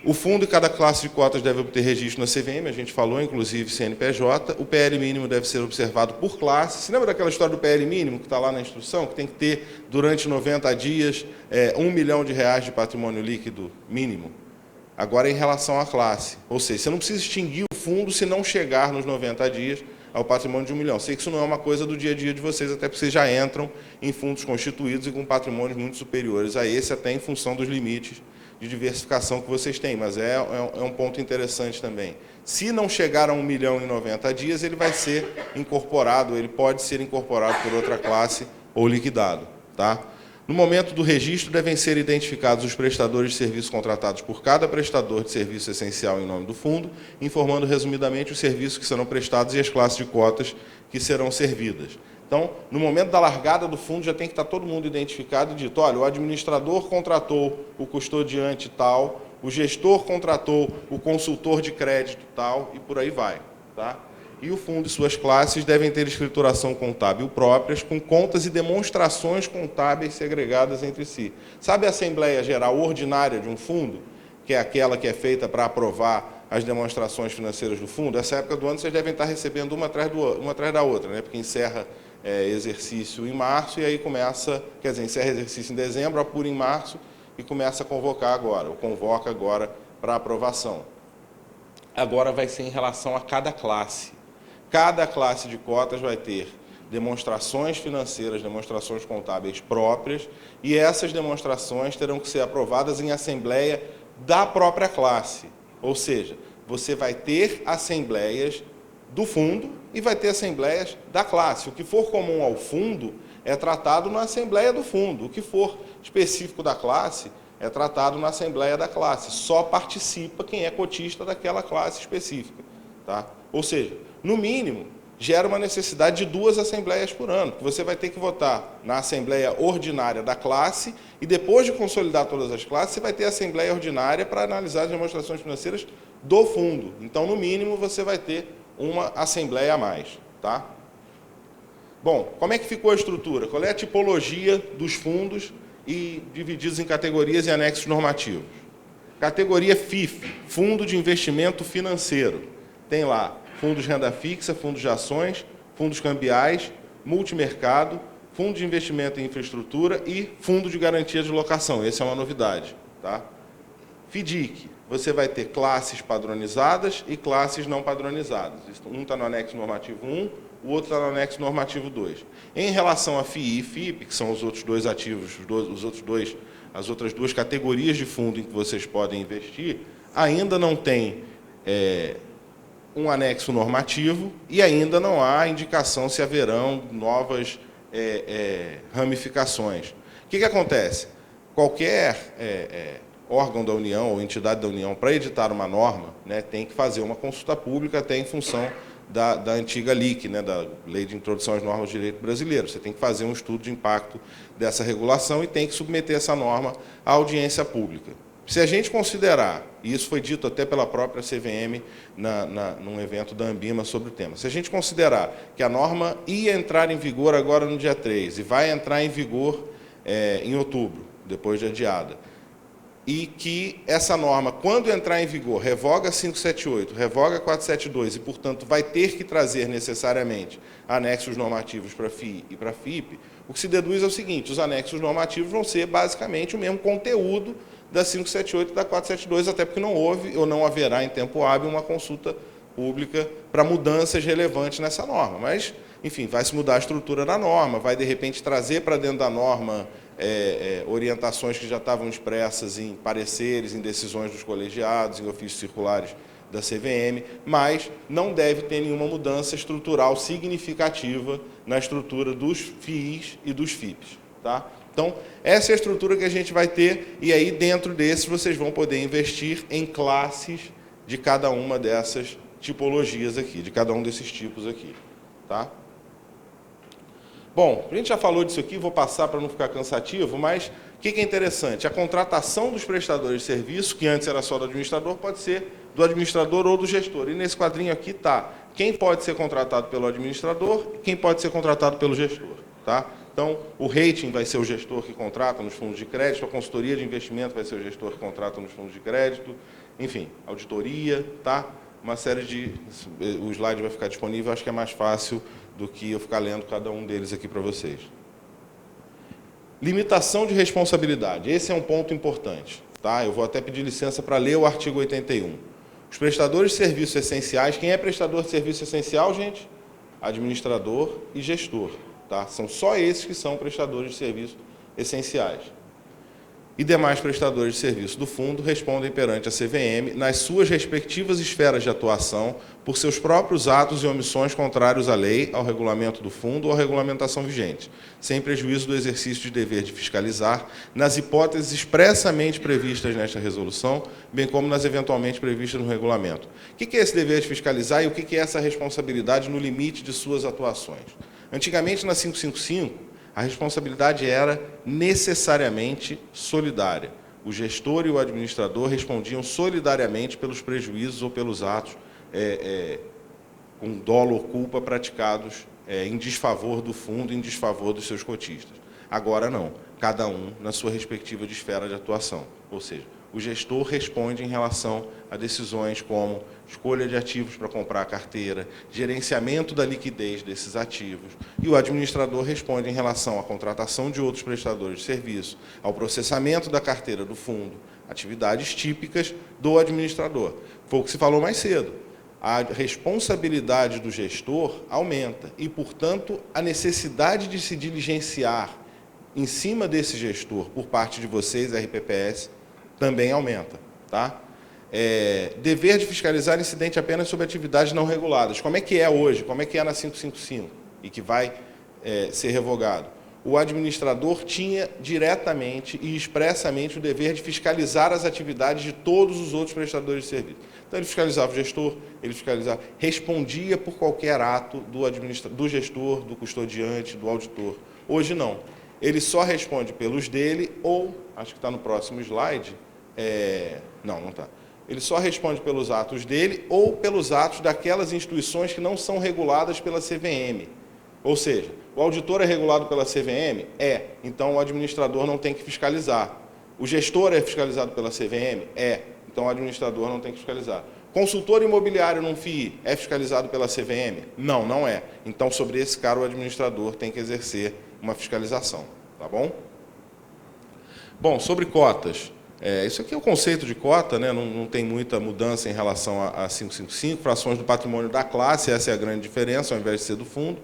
O fundo e cada classe de cotas deve obter registro na CVM, a gente falou, inclusive CNPJ. O PL mínimo deve ser observado por classe. Se lembra daquela história do PL mínimo que está lá na instrução, que tem que ter, durante 90 dias, R$1 milhão de patrimônio líquido mínimo? Agora, em relação à classe. Ou seja, você não precisa extinguir o fundo se não chegar nos 90 dias ao patrimônio de R$1 milhão. Sei que isso não é uma coisa do dia a dia de vocês, até porque vocês já entram em fundos constituídos e com patrimônios muito superiores a esse, até em função dos limites de diversificação que vocês têm, mas é um ponto interessante também. Se não chegar a R$1 milhão em 90 dias, ele vai ser incorporado, ele pode ser incorporado por outra classe ou liquidado. Tá? No momento do registro, devem ser identificados os prestadores de serviços contratados por cada prestador de serviço essencial em nome do fundo, informando resumidamente os serviços que serão prestados e as classes de cotas que serão servidas. Então, no momento da largada do fundo, já tem que estar todo mundo identificado e dito, olha, o administrador contratou o custodiante tal, o gestor contratou o consultor de crédito tal, e por aí vai. Tá? E o fundo e suas classes devem ter escrituração contábil próprias, com contas e demonstrações contábeis segregadas entre si. Sabe a Assembleia Geral Ordinária de um fundo, que é aquela que é feita para aprovar as demonstrações financeiras do fundo? Essa época do ano vocês devem estar recebendo uma atrás da outra, né? Porque encerra exercício em março e aí começa, quer dizer, encerra exercício em dezembro, apura em março e começa a convocar agora, ou convoca agora para aprovação. Agora vai ser em relação a cada classe. Cada classe de cotas vai ter demonstrações financeiras, demonstrações contábeis próprias, e essas demonstrações terão que ser aprovadas em assembleia da própria classe. Ou seja, você vai ter assembleias do fundo e vai ter assembleias da classe. O que for comum ao fundo é tratado na assembleia do fundo. O que for específico da classe é tratado na assembleia da classe. Só participa quem é cotista daquela classe específica. Tá? Ou seja, no mínimo, gera uma necessidade de 2 assembleias por ano, porque você vai ter que votar na assembleia ordinária da classe e depois de consolidar todas as classes, você vai ter a assembleia ordinária para analisar as demonstrações financeiras do fundo. Então, no mínimo, você vai ter uma assembleia a mais. Tá? Bom, como é que ficou a estrutura? Qual é a tipologia dos fundos e divididos em categorias e anexos normativos? Categoria FIF, Fundo de Investimento Financeiro. Tem lá fundos de renda fixa, fundos de ações, fundos cambiais, multimercado, fundo de investimento em infraestrutura e fundo de garantia de locação. Essa é uma novidade. Tá? FDIC, você vai ter classes padronizadas e classes não padronizadas. Um está no anexo normativo 1, o outro está no anexo normativo 2. Em relação a FII e FIP, que são os outros dois ativos, as outras duas categorias de fundo em que vocês podem investir, ainda não tem um anexo normativo e ainda não há indicação se haverão novas ramificações. O que acontece? Qualquer órgão da União ou entidade da União, para editar uma norma, né, tem que fazer uma consulta pública até em função da antiga LIC, né, da Lei de Introdução às Normas do Direito Brasileiro. Você tem que fazer um estudo de impacto dessa regulação e tem que submeter essa norma à audiência pública. Se a gente considerar, e isso foi dito até pela própria CVM num evento da Ambima sobre o tema, se a gente considerar que a norma ia entrar em vigor agora no dia 3 e vai entrar em vigor em outubro, depois de adiada, e que essa norma, quando entrar em vigor, revoga 578, revoga 472 e, portanto, vai ter que trazer necessariamente anexos normativos para a FII e para a FIP, o que se deduz é o seguinte: os anexos normativos vão ser basicamente o mesmo conteúdo da 578 e da 472, até porque não houve ou não haverá em tempo hábil uma consulta pública para mudanças relevantes nessa norma. Mas, enfim, vai se mudar a estrutura da norma, vai, de repente, trazer para dentro da norma orientações que já estavam expressas em pareceres, em decisões dos colegiados, em ofícios circulares da CVM, mas não deve ter nenhuma mudança estrutural significativa na estrutura dos FIIs e dos FIPs. Tá? Então, essa é a estrutura que a gente vai ter, e aí dentro desses vocês vão poder investir em classes de cada uma dessas tipologias aqui, de cada um desses tipos aqui. Tá? Bom, a gente já falou disso aqui, vou passar para não ficar cansativo, mas o que é interessante? A contratação dos prestadores de serviço, que antes era só do administrador, pode ser do administrador ou do gestor. E nesse quadrinho aqui está quem pode ser contratado pelo administrador e quem pode ser contratado pelo gestor. Tá? Então, o rating vai ser o gestor que contrata nos fundos de crédito, a consultoria de investimento vai ser o gestor que contrata nos fundos de crédito, enfim, auditoria, tá? Uma série de... O slide vai ficar disponível, acho que é mais fácil do que eu ficar lendo cada um deles aqui para vocês. Limitação de responsabilidade. Esse é um ponto importante. Tá? Eu vou até pedir licença para ler o artigo 81. Os prestadores de serviços essenciais... Quem é prestador de serviço essencial, gente? Administrador e gestor. Tá? São só esses que são prestadores de serviços essenciais. E demais prestadores de serviço do fundo respondem perante a CVM nas suas respectivas esferas de atuação por seus próprios atos e omissões contrários à lei, ao regulamento do fundo ou à regulamentação vigente, sem prejuízo do exercício de dever de fiscalizar, nas hipóteses expressamente previstas nesta resolução, bem como nas eventualmente previstas no regulamento. O que é esse dever de fiscalizar e o que é essa responsabilidade no limite de suas atuações? Antigamente, na 555, a responsabilidade era necessariamente solidária. O gestor e o administrador respondiam solidariamente pelos prejuízos ou pelos atos com dolo ou culpa praticados em desfavor do fundo, em desfavor dos seus cotistas. Agora não, cada um na sua respectiva esfera de atuação. Ou seja, o gestor responde em relação a decisões como escolha de ativos para comprar a carteira, gerenciamento da liquidez desses ativos, e o administrador responde em relação à contratação de outros prestadores de serviço, ao processamento da carteira do fundo, atividades típicas do administrador. Foi o que se falou mais cedo. A responsabilidade do gestor aumenta e, portanto, a necessidade de se diligenciar em cima desse gestor por parte de vocês, RPPS, também aumenta. Tá? Dever de fiscalizar incidente apenas sobre atividades não reguladas. Como é que é hoje? Como é que é na 555? E que vai ser revogado? O administrador tinha diretamente e expressamente o dever de fiscalizar as atividades de todos os outros prestadores de serviço. Então, ele fiscalizava o gestor, ele fiscalizava, respondia por qualquer ato do gestor, do custodiante, do auditor. Hoje, não. Ele só responde pelos dele ou, acho que está no próximo slide, não está. Ele só responde pelos atos dele ou pelos atos daquelas instituições que não são reguladas pela CVM. Ou seja, o auditor é regulado pela CVM? Então o administrador não tem que fiscalizar. O gestor é fiscalizado pela CVM? Então o administrador não tem que fiscalizar. Consultor imobiliário num FII é fiscalizado pela CVM? Não, não é. Então, sobre esse cara, o administrador tem que exercer uma fiscalização. Tá bom? Bom, sobre cotas. Isso aqui é o conceito de cota, né? Não tem muita mudança em relação a 555, frações do patrimônio da classe, essa é a grande diferença, ao invés de ser do fundo,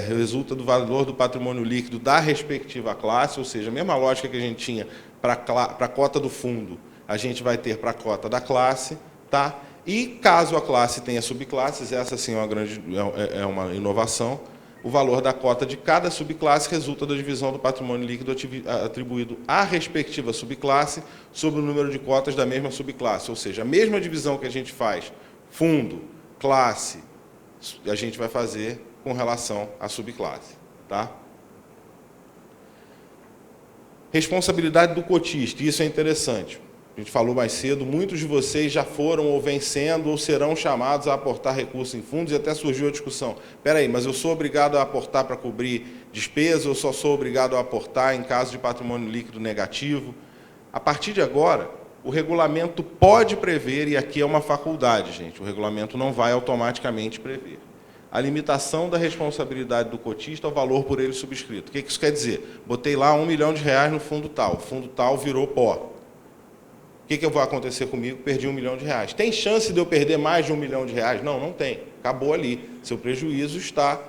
resulta do valor do patrimônio líquido da respectiva classe, ou seja, a mesma lógica que a gente tinha para a cota do fundo, a gente vai ter para a cota da classe, tá? E caso a classe tenha subclasses, essa sim é uma inovação, o valor da cota de cada subclasse resulta da divisão do patrimônio líquido atribuído à respectiva subclasse sobre o número de cotas da mesma subclasse. Ou seja, a mesma divisão que a gente faz fundo, classe, a gente vai fazer com relação à subclasse. Tá? Responsabilidade do cotista, isso é interessante. A gente falou mais cedo, muitos de vocês já foram ou vêm sendo ou serão chamados a aportar recursos em fundos e até surgiu a discussão. Espera aí, mas eu sou obrigado a aportar para cobrir despesa ou só sou obrigado a aportar em caso de patrimônio líquido negativo? A partir de agora, o regulamento pode prever, e aqui é uma faculdade, gente, o regulamento não vai automaticamente prever, a limitação da responsabilidade do cotista ao valor por ele subscrito. O que isso quer dizer? Botei lá R$1 milhão no fundo tal, o fundo tal virou pó. O que vai acontecer comigo? Perdi R$1 milhão. Tem chance de eu perder mais de R$1 milhão? Não, não tem. Acabou ali. Seu prejuízo está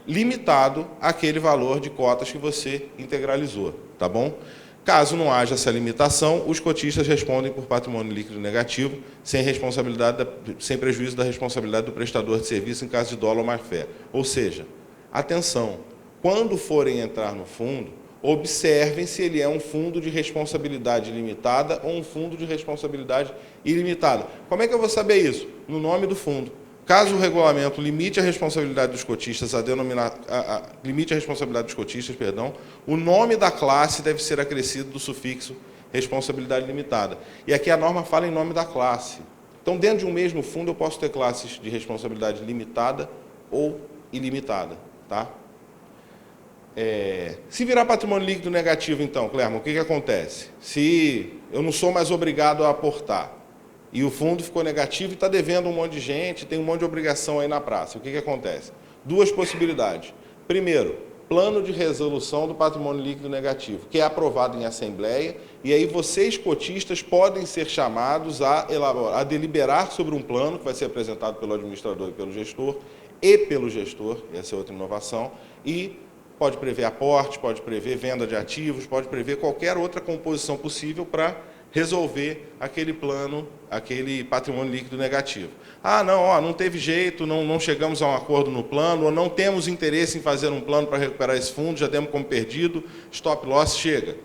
limitado àquele valor de cotas que você integralizou. Tá bom? Caso não haja essa limitação, os cotistas respondem por patrimônio líquido negativo, sem prejuízo da responsabilidade do prestador de serviço em caso de dolo ou má-fé. Ou seja, atenção, quando forem entrar no fundo, observem se ele é um fundo de responsabilidade limitada ou um fundo de responsabilidade ilimitada. Como é que eu vou saber isso? No nome do fundo. Caso o regulamento limite a responsabilidade dos cotistas, o nome da classe deve ser acrescido do sufixo responsabilidade limitada. E aqui a norma fala em nome da classe. Então, dentro de um mesmo fundo, eu posso ter classes de responsabilidade limitada ou ilimitada. Tá? Se virar patrimônio líquido negativo, então, Clermont, o que acontece? Se eu não sou mais obrigado a aportar e o fundo ficou negativo e está devendo um monte de gente, tem um monte de obrigação aí na praça, o que acontece? Duas possibilidades. Primeiro, plano de resolução do patrimônio líquido negativo, que é aprovado em assembleia, e aí vocês, cotistas, podem ser chamados a deliberar sobre um plano que vai ser apresentado pelo administrador e pelo gestor, essa é outra inovação, e pode prever aporte, pode prever venda de ativos, pode prever qualquer outra composição possível para resolver aquele plano, aquele patrimônio líquido negativo. Não teve jeito, não chegamos a um acordo no plano, ou não temos interesse em fazer um plano para recuperar esse fundo, já demos como perdido, stop loss, chega.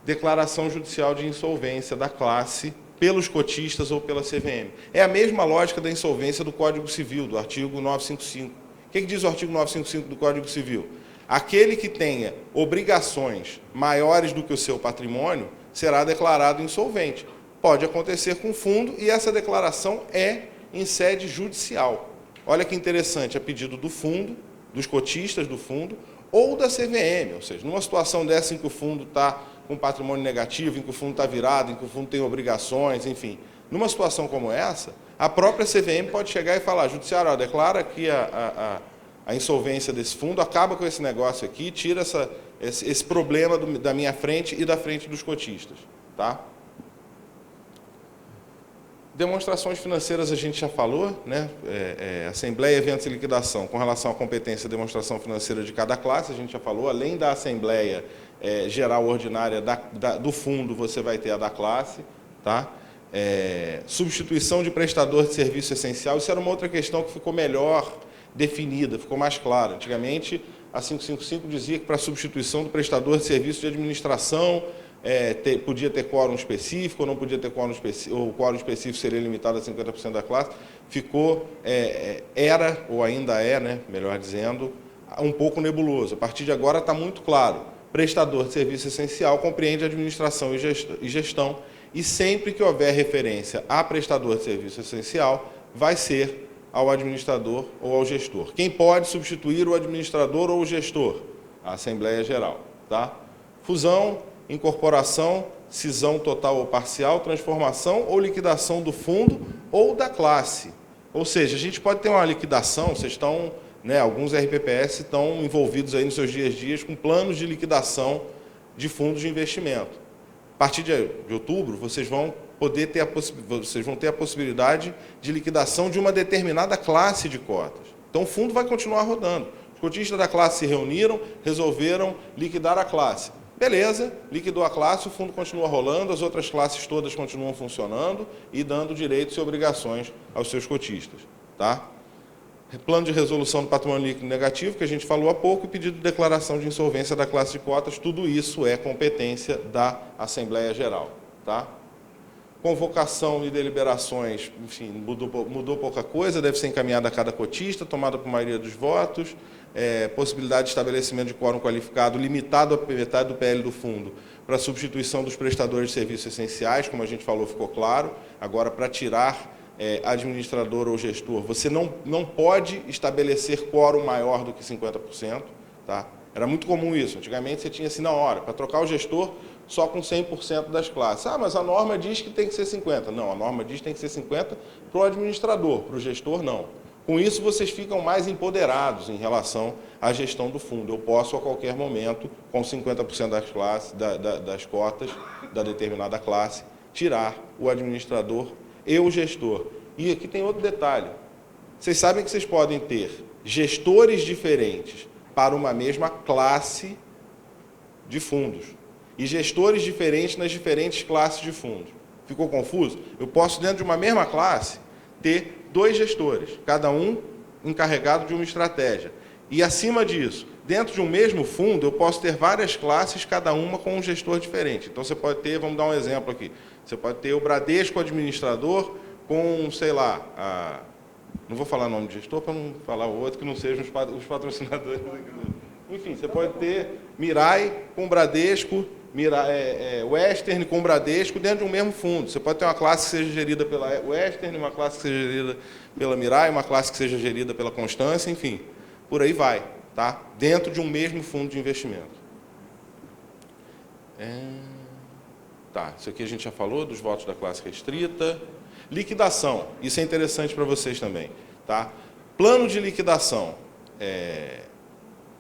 Declaração judicial de insolvência da classe pelos cotistas ou pela CVM. É a mesma lógica da insolvência do Código Civil, do artigo 955. O que diz o artigo 955 do Código Civil? Aquele que tenha obrigações maiores do que o seu patrimônio será declarado insolvente. Pode acontecer com o fundo e essa declaração é em sede judicial. Olha que interessante, a pedido do fundo, dos cotistas do fundo, ou da CVM, ou seja, numa situação dessa em que o fundo está com patrimônio negativo, em que o fundo está virado, em que o fundo tem obrigações, enfim. Numa situação como essa, a própria CVM pode chegar e falar, judiciário, declara que a insolvência desse fundo, acaba com esse negócio aqui, tira esse problema da minha frente e da frente dos cotistas. Tá? Demonstrações financeiras a gente já falou, né? Assembleia, eventos e liquidação. Com relação à competência e demonstração financeira de cada classe, a gente já falou, além da Assembleia Geral Ordinária do fundo, você vai ter a da classe. Tá? Substituição de prestador de serviço essencial, isso era uma outra questão que ficou melhor definida, ficou mais clara. Antigamente, a 555 dizia que para substituição do prestador de serviço de administração podia ter quórum específico ou não podia ter quórum específico, ou o quórum específico seria limitado a 50% da classe. Ficou, era, ou ainda é, né, melhor dizendo, um pouco nebuloso. A partir de agora está muito claro. Prestador de serviço essencial compreende administração e gestão, e sempre que houver referência a prestador de serviço essencial, vai ser ao administrador ou ao gestor. Quem pode substituir o administrador ou o gestor? A Assembleia Geral. Tá? Fusão, incorporação, cisão total ou parcial, transformação ou liquidação do fundo ou da classe. Ou seja, a gente pode ter uma liquidação, vocês estão, né, alguns RPPS estão envolvidos aí nos seus dias a dias com planos de liquidação de fundos de investimento. A partir de outubro, vocês vão ter a possibilidade de liquidação de uma determinada classe de cotas. Então, o fundo vai continuar rodando. Os cotistas da classe se reuniram, resolveram liquidar a classe. Beleza, liquidou a classe, o fundo continua rolando, as outras classes todas continuam funcionando e dando direitos e obrigações aos seus cotistas. Tá? plano de resolução do patrimônio líquido negativo, que a gente falou há pouco, e pedido de declaração de insolvência da classe de cotas, tudo isso é competência da Assembleia Geral. Tá? Convocação e deliberações, enfim, mudou pouca coisa, deve ser encaminhada a cada cotista, tomada por maioria dos votos, possibilidade de estabelecimento de quórum qualificado limitado à metade do PL do fundo para substituição dos prestadores de serviços essenciais, como a gente falou, ficou claro. Agora, para tirar administrador ou gestor, você não pode estabelecer quórum maior do que 50%. Tá? Era muito comum isso. Antigamente você tinha assim na hora, para trocar o gestor, só com 100% das classes. Ah, mas a norma diz que tem que ser 50%. Não, a norma diz que tem que ser 50% para o administrador, para o gestor não. Com isso, vocês ficam mais empoderados em relação à gestão do fundo. Eu posso, a qualquer momento, com 50% das classes, das cotas da determinada classe, tirar o administrador e o gestor. E aqui tem outro detalhe. Vocês sabem que vocês podem ter gestores diferentes para uma mesma classe de fundos e gestores diferentes nas diferentes classes de fundos. Ficou confuso? Eu posso, dentro de uma mesma classe, ter 2 gestores, cada um encarregado de uma estratégia. E, acima disso, dentro de um mesmo fundo, eu posso ter várias classes, cada uma com um gestor diferente. Então, você pode ter, vamos dar um exemplo aqui, você pode ter o Bradesco administrador com, sei lá, não vou falar nome de gestor para não falar o outro que não sejam os patrocinadores. Enfim, você pode ter Mirai com Bradesco, Western com Bradesco dentro de um mesmo fundo. Você pode ter uma classe que seja gerida pela Western, uma classe que seja gerida pela Mirai, uma classe que seja gerida pela Constância, enfim, por aí vai, tá? Dentro de um mesmo fundo de investimento. Tá, isso aqui a gente já falou dos votos da classe restrita. Liquidação, isso é interessante para vocês também, tá? Plano de liquidação.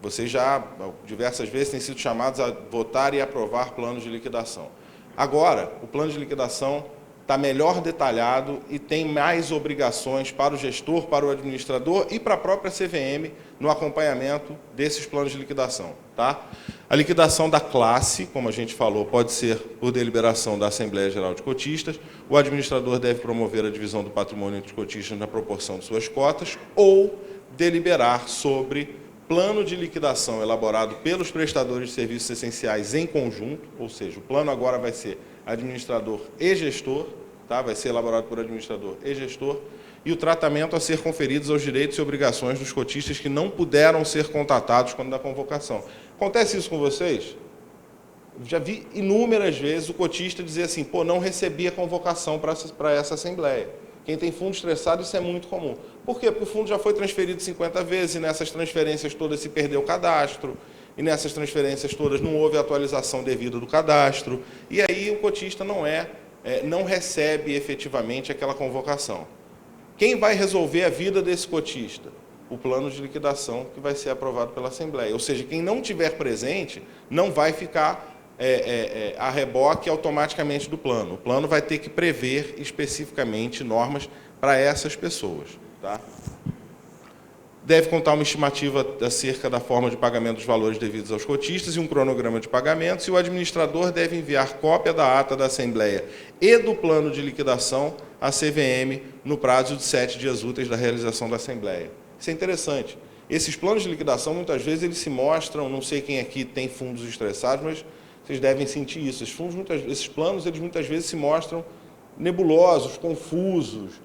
Vocês já, diversas vezes, têm sido chamados a votar e aprovar planos de liquidação. Agora, o plano de liquidação está melhor detalhado e tem mais obrigações para o gestor, para o administrador e para a própria CVM no acompanhamento desses planos de liquidação. Tá? A liquidação da classe, como a gente falou, pode ser por deliberação da Assembleia Geral de Cotistas. O administrador deve promover a divisão do patrimônio entre os cotistas na proporção de suas cotas ou deliberar sobre plano de liquidação elaborado pelos prestadores de serviços essenciais em conjunto, ou seja, o plano agora vai ser administrador e gestor, tá? Vai ser elaborado por administrador e gestor, e o tratamento a ser conferidos aos direitos e obrigações dos cotistas que não puderam ser contatados quando da convocação. Acontece isso com vocês? Eu já vi inúmeras vezes o cotista dizer assim, pô, não recebi a convocação para essa assembleia. Quem tem fundo estressado, isso é muito comum. Por quê? Porque o fundo já foi transferido 50 vezes, e nessas transferências todas se perdeu o cadastro, e nessas transferências todas não houve atualização devida do cadastro, e aí o cotista não recebe efetivamente aquela convocação. Quem vai resolver a vida desse cotista? O plano de liquidação que vai ser aprovado pela Assembleia. Ou seja, quem não tiver presente não vai ficar a reboque automaticamente do plano. O plano vai ter que prever especificamente normas para essas pessoas. Tá? Deve contar uma estimativa acerca da forma de pagamento dos valores devidos aos cotistas e um cronograma de pagamentos, e o administrador deve enviar cópia da ata da Assembleia e do plano de liquidação à CVM no prazo de 7 dias úteis da realização da Assembleia. Isso é interessante. Esses planos de liquidação, muitas vezes, eles se mostram, não sei quem aqui tem fundos estressados, mas vocês devem sentir isso. Esses planos, eles muitas vezes se mostram nebulosos, confusos,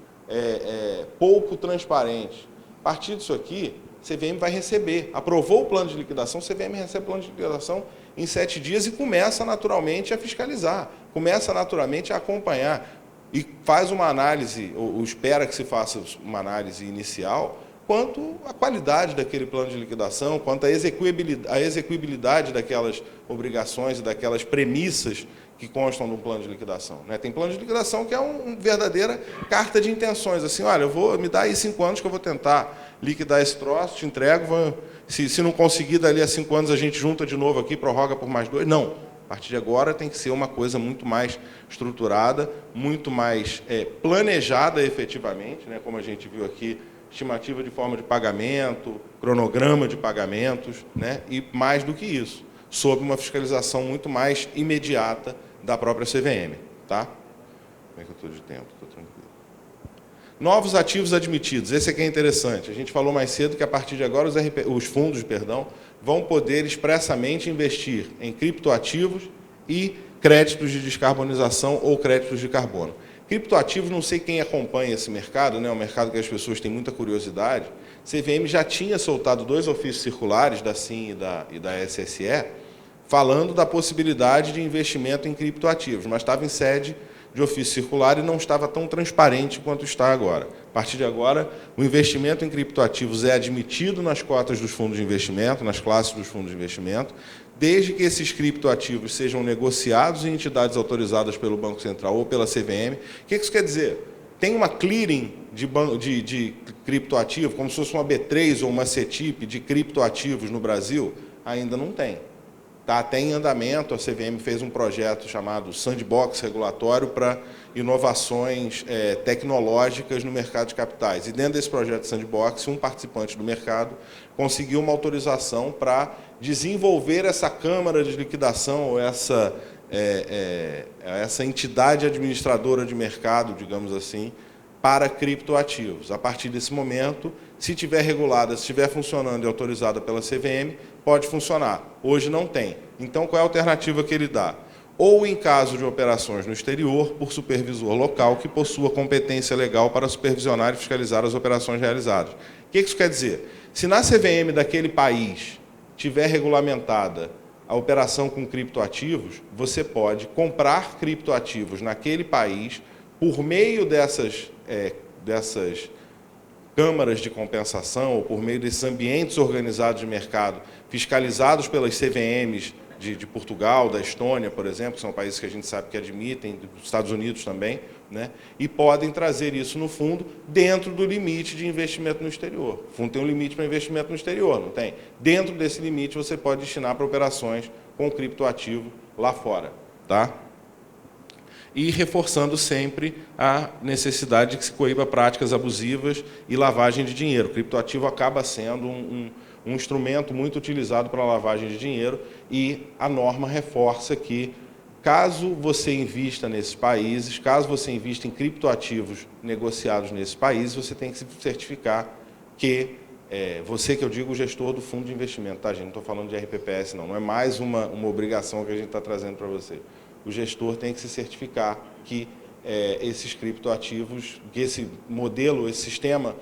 pouco transparentes. A partir disso aqui, a CVM vai receber. Aprovou o plano de liquidação, a CVM recebe o plano de liquidação em 7 dias e começa naturalmente a fiscalizar, começa naturalmente a acompanhar e faz uma análise, ou espera que se faça uma análise inicial, quanto à qualidade daquele plano de liquidação, quanto à execuibilidade daquelas obrigações e daquelas premissas que constam no plano de liquidação. Né? Tem plano de liquidação que é uma verdadeira carta de intenções. Assim, olha, me dá aí 5 anos que eu vou tentar liquidar esse troço, te entrego, se não conseguir, dali a 5 anos a gente junta de novo aqui, prorroga por mais 2. Não. A partir de agora tem que ser uma coisa muito mais estruturada, muito mais planejada efetivamente, né? Como a gente viu aqui, estimativa de forma de pagamento, cronograma de pagamentos, né? E mais do que isso, sob uma fiscalização muito mais imediata da própria CVM. Tá? Como é que eu estou de tempo? Estou tranquilo. Novos ativos admitidos, esse aqui é interessante. A gente falou mais cedo que a partir de agora os fundos vão poder expressamente investir em criptoativos e créditos de descarbonização ou créditos de carbono. Criptoativos, não sei quem acompanha esse mercado, né? É um mercado que as pessoas têm muita curiosidade. CVM já tinha soltado 2 ofícios circulares da SIM e da SSE, falando da possibilidade de investimento em criptoativos, mas estava em sede de ofício circular e não estava tão transparente quanto está agora. A partir de agora, o investimento em criptoativos é admitido nas cotas dos fundos de investimento, nas classes dos fundos de investimento, desde que esses criptoativos sejam negociados em entidades autorizadas pelo Banco Central ou pela CVM. O que isso quer dizer? Tem uma clearing de criptoativo, como se fosse uma B3 ou uma CETIP de criptoativos no Brasil? Ainda não tem. Está até em andamento, a CVM fez um projeto chamado Sandbox Regulatório para inovações tecnológicas no mercado de capitais. E dentro desse projeto Sandbox, um participante do mercado conseguiu uma autorização para desenvolver essa câmara de liquidação, ou essa entidade administradora de mercado, digamos assim, para criptoativos. A partir desse momento, se estiver regulada, se estiver funcionando e autorizada pela CVM, pode funcionar. Hoje não tem. Então, qual é a alternativa que ele dá? Ou em caso de operações no exterior, por supervisor local que possua competência legal para supervisionar e fiscalizar as operações realizadas. O que isso quer dizer? Se na CVM daquele país tiver regulamentada a operação com criptoativos, você pode comprar criptoativos naquele país por meio dessas câmaras de compensação ou por meio desses ambientes organizados de mercado, fiscalizados pelas CVMs de Portugal, da Estônia, por exemplo, que são países que a gente sabe que admitem, dos Estados Unidos também, né? E podem trazer isso no fundo dentro do limite de investimento no exterior. O fundo tem um limite para investimento no exterior, não tem? Dentro desse limite você pode destinar para operações com criptoativo lá fora, tá? E reforçando sempre a necessidade de que se coíba práticas abusivas e lavagem de dinheiro. O criptoativo acaba sendo um instrumento muito utilizado para a lavagem de dinheiro e a norma reforça que, caso você invista nesses países, caso você invista em criptoativos negociados nesses países, você tem que se certificar que você, que eu digo, o gestor do fundo de investimento, tá, gente? Não estou falando de RPPS, não é mais uma obrigação que a gente está trazendo para você. O gestor tem que se certificar que esses criptoativos, que esse modelo, esse sistema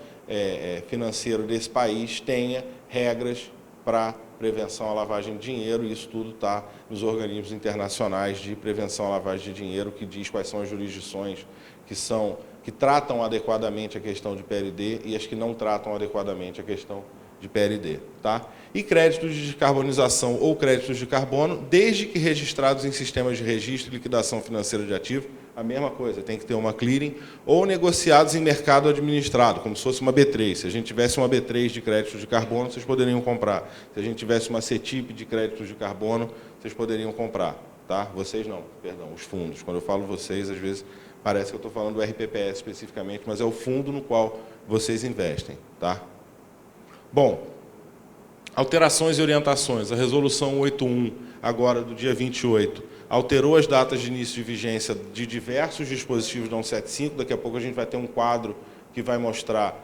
financeiro desse país tenha regras para prevenção à lavagem de dinheiro, e isso tudo está nos internacionais de prevenção à lavagem de dinheiro, que diz quais são as jurisdições que tratam adequadamente a questão de PLD e as que não tratam adequadamente a questão de PLD. Tá? E créditos de descarbonização ou créditos de carbono, desde que registrados em sistemas de registro e liquidação financeira de ativos, a mesma coisa, tem que ter uma clearing, ou negociados em mercado administrado, como se fosse uma B3. Se a gente tivesse uma B3 de créditos de carbono, vocês poderiam comprar. Se a gente tivesse uma CETIP de créditos de carbono, vocês poderiam comprar. Tá? Vocês não, perdão, os fundos. Quando eu falo vocês, às vezes parece que eu estou falando do RPPS especificamente, mas é o fundo no qual vocês investem. Tá? Bom, alterações e orientações. A resolução 81, agora do dia 28, alterou as datas de início de vigência de diversos dispositivos da 175. Daqui a pouco a gente vai ter um quadro que vai mostrar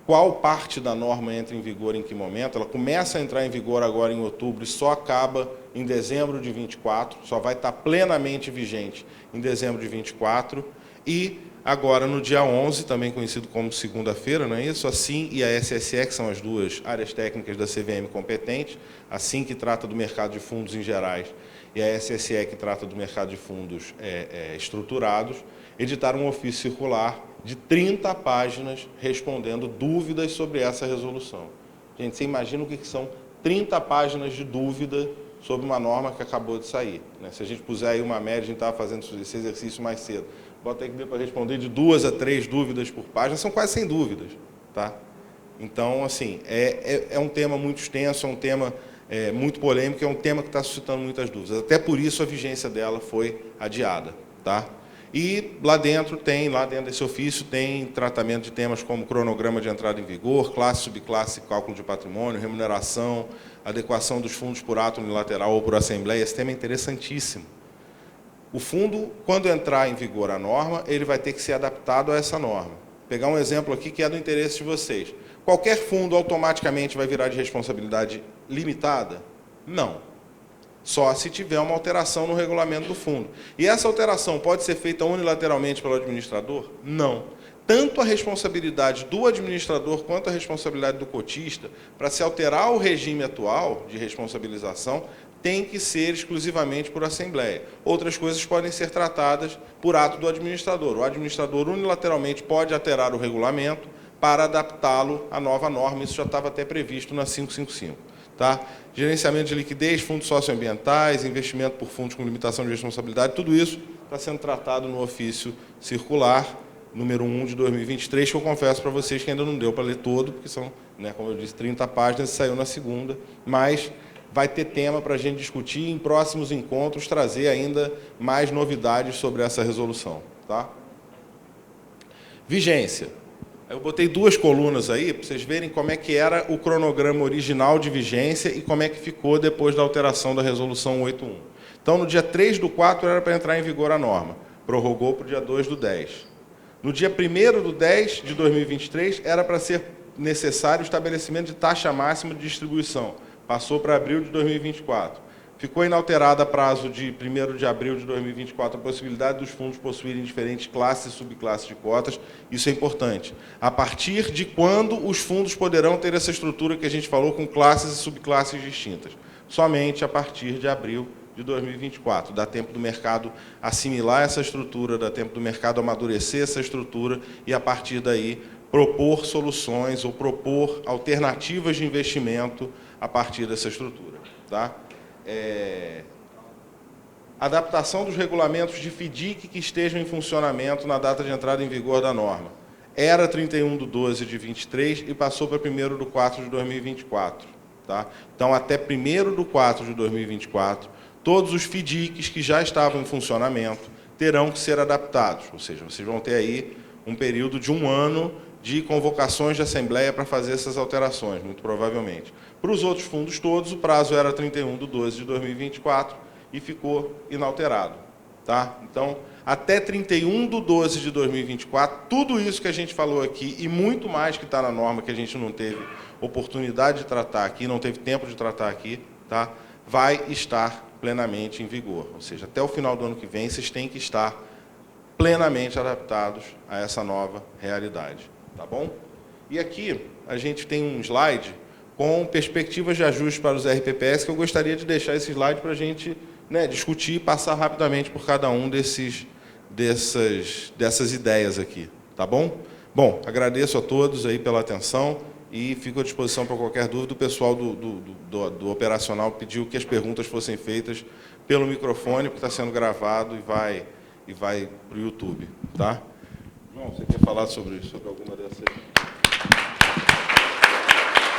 qual parte da norma entra em vigor em que momento. Ela começa a entrar em vigor agora em outubro e só acaba em dezembro de 24, só vai estar plenamente vigente em dezembro de 24. E agora, no dia 11, também conhecido como segunda-feira, não é isso? A SIM e a SSE, que são as duas áreas técnicas da CVM competentes, a SIM, que trata do mercado de fundos em gerais, e a SSE, que trata do mercado de fundos estruturados, editaram um ofício circular de 30 páginas respondendo dúvidas sobre essa resolução. Gente, você imagina o que são 30 páginas de dúvida sobre uma norma que acabou de sair, né? Se a gente puser aí uma média, a gente estava fazendo esse exercício mais cedo, bota aí que deu para responder de 2 a 3 dúvidas por página, são quase 100 dúvidas. Tá? Então, assim, é um tema muito extenso, é um tema muito polêmico, é um tema que está suscitando muitas dúvidas. Até por isso a vigência dela foi adiada. Tá? E lá dentro desse ofício, tem tratamento de temas como cronograma de entrada em vigor, classe, subclasse, cálculo de patrimônio, remuneração, adequação dos fundos por ato unilateral ou por assembleia. Esse tema é interessantíssimo. O fundo, quando entrar em vigor a norma, ele vai ter que ser adaptado a essa norma. pegar um exemplo aqui que é do interesse de vocês. Qualquer fundo automaticamente vai virar de responsabilidade limitada? Não. Só se tiver uma alteração no regulamento do fundo. E essa alteração pode ser feita unilateralmente pelo administrador? Não. Tanto a responsabilidade do administrador quanto a responsabilidade do cotista, para se alterar o regime atual de responsabilização, tem que ser exclusivamente por assembleia. Outras coisas podem ser tratadas por ato do administrador. O administrador unilateralmente pode alterar o regulamento para adaptá-lo à nova norma. Isso já estava até previsto na 555. Tá? Gerenciamento de liquidez, fundos socioambientais, investimento por fundos com limitação de responsabilidade, tudo isso está sendo tratado no ofício circular número 1 de 2023, que eu confesso para vocês que ainda não deu para ler todo, porque são, como eu disse, 30 páginas e saiu na segunda, mas vai ter tema para a gente discutir e, em próximos encontros, trazer ainda mais novidades sobre essa resolução. Tá? Vigência. Eu botei 2 colunas aí, para vocês verem como é que era o cronograma original de vigência e como é que ficou depois da alteração da resolução 181. Então, no dia 3/4 era para entrar em vigor a norma, prorrogou para o dia 2/10. No dia 1º/10 de 2023, era para ser necessário o estabelecimento de taxa máxima de distribuição, passou para abril de 2024. Ficou inalterada a prazo de 1º de abril de 2024 a possibilidade dos fundos possuírem diferentes classes e subclasses de cotas. Isso é importante. A partir de quando os fundos poderão ter essa estrutura que a gente falou com classes e subclasses distintas? Somente a partir de abril de 2024. Dá tempo do mercado assimilar essa estrutura, dá tempo do mercado amadurecer essa estrutura e, a partir daí, propor soluções ou propor alternativas de investimento a partir dessa estrutura. Tá? Adaptação dos regulamentos de FDIC que estejam em funcionamento na data de entrada em vigor da norma. Era 31/12 de 23 e passou para 1º/4 de 2024. Tá? Então, até 1º/4 de 2024, todos os FDICs que já estavam em funcionamento terão que ser adaptados. Ou seja, vocês vão ter aí um período de 1 ano de convocações de assembleia para fazer essas alterações, muito provavelmente. Para os outros fundos todos, o prazo era 31/12 de 2024 e ficou inalterado. Tá? Então, até 31/12 de 2024, tudo isso que a gente falou aqui e muito mais que está na norma que a gente não teve oportunidade de tratar aqui, não teve tempo de tratar aqui, tá? Vai estar plenamente em vigor. Ou seja, até o final do ano que vem, vocês têm que estar plenamente adaptados a essa nova realidade. Tá bom? E aqui a gente tem um slide com perspectivas de ajuste para os RPPS, que eu gostaria de deixar esse slide para a gente discutir e passar rapidamente por cada um dessas ideias aqui. Tá bom? Bom, agradeço a todos aí pela atenção e fico à disposição para qualquer dúvida. O pessoal do operacional pediu que as perguntas fossem feitas pelo microfone, porque está sendo gravado e vai para o YouTube. Tá? João, você quer falar sobre alguma dessas?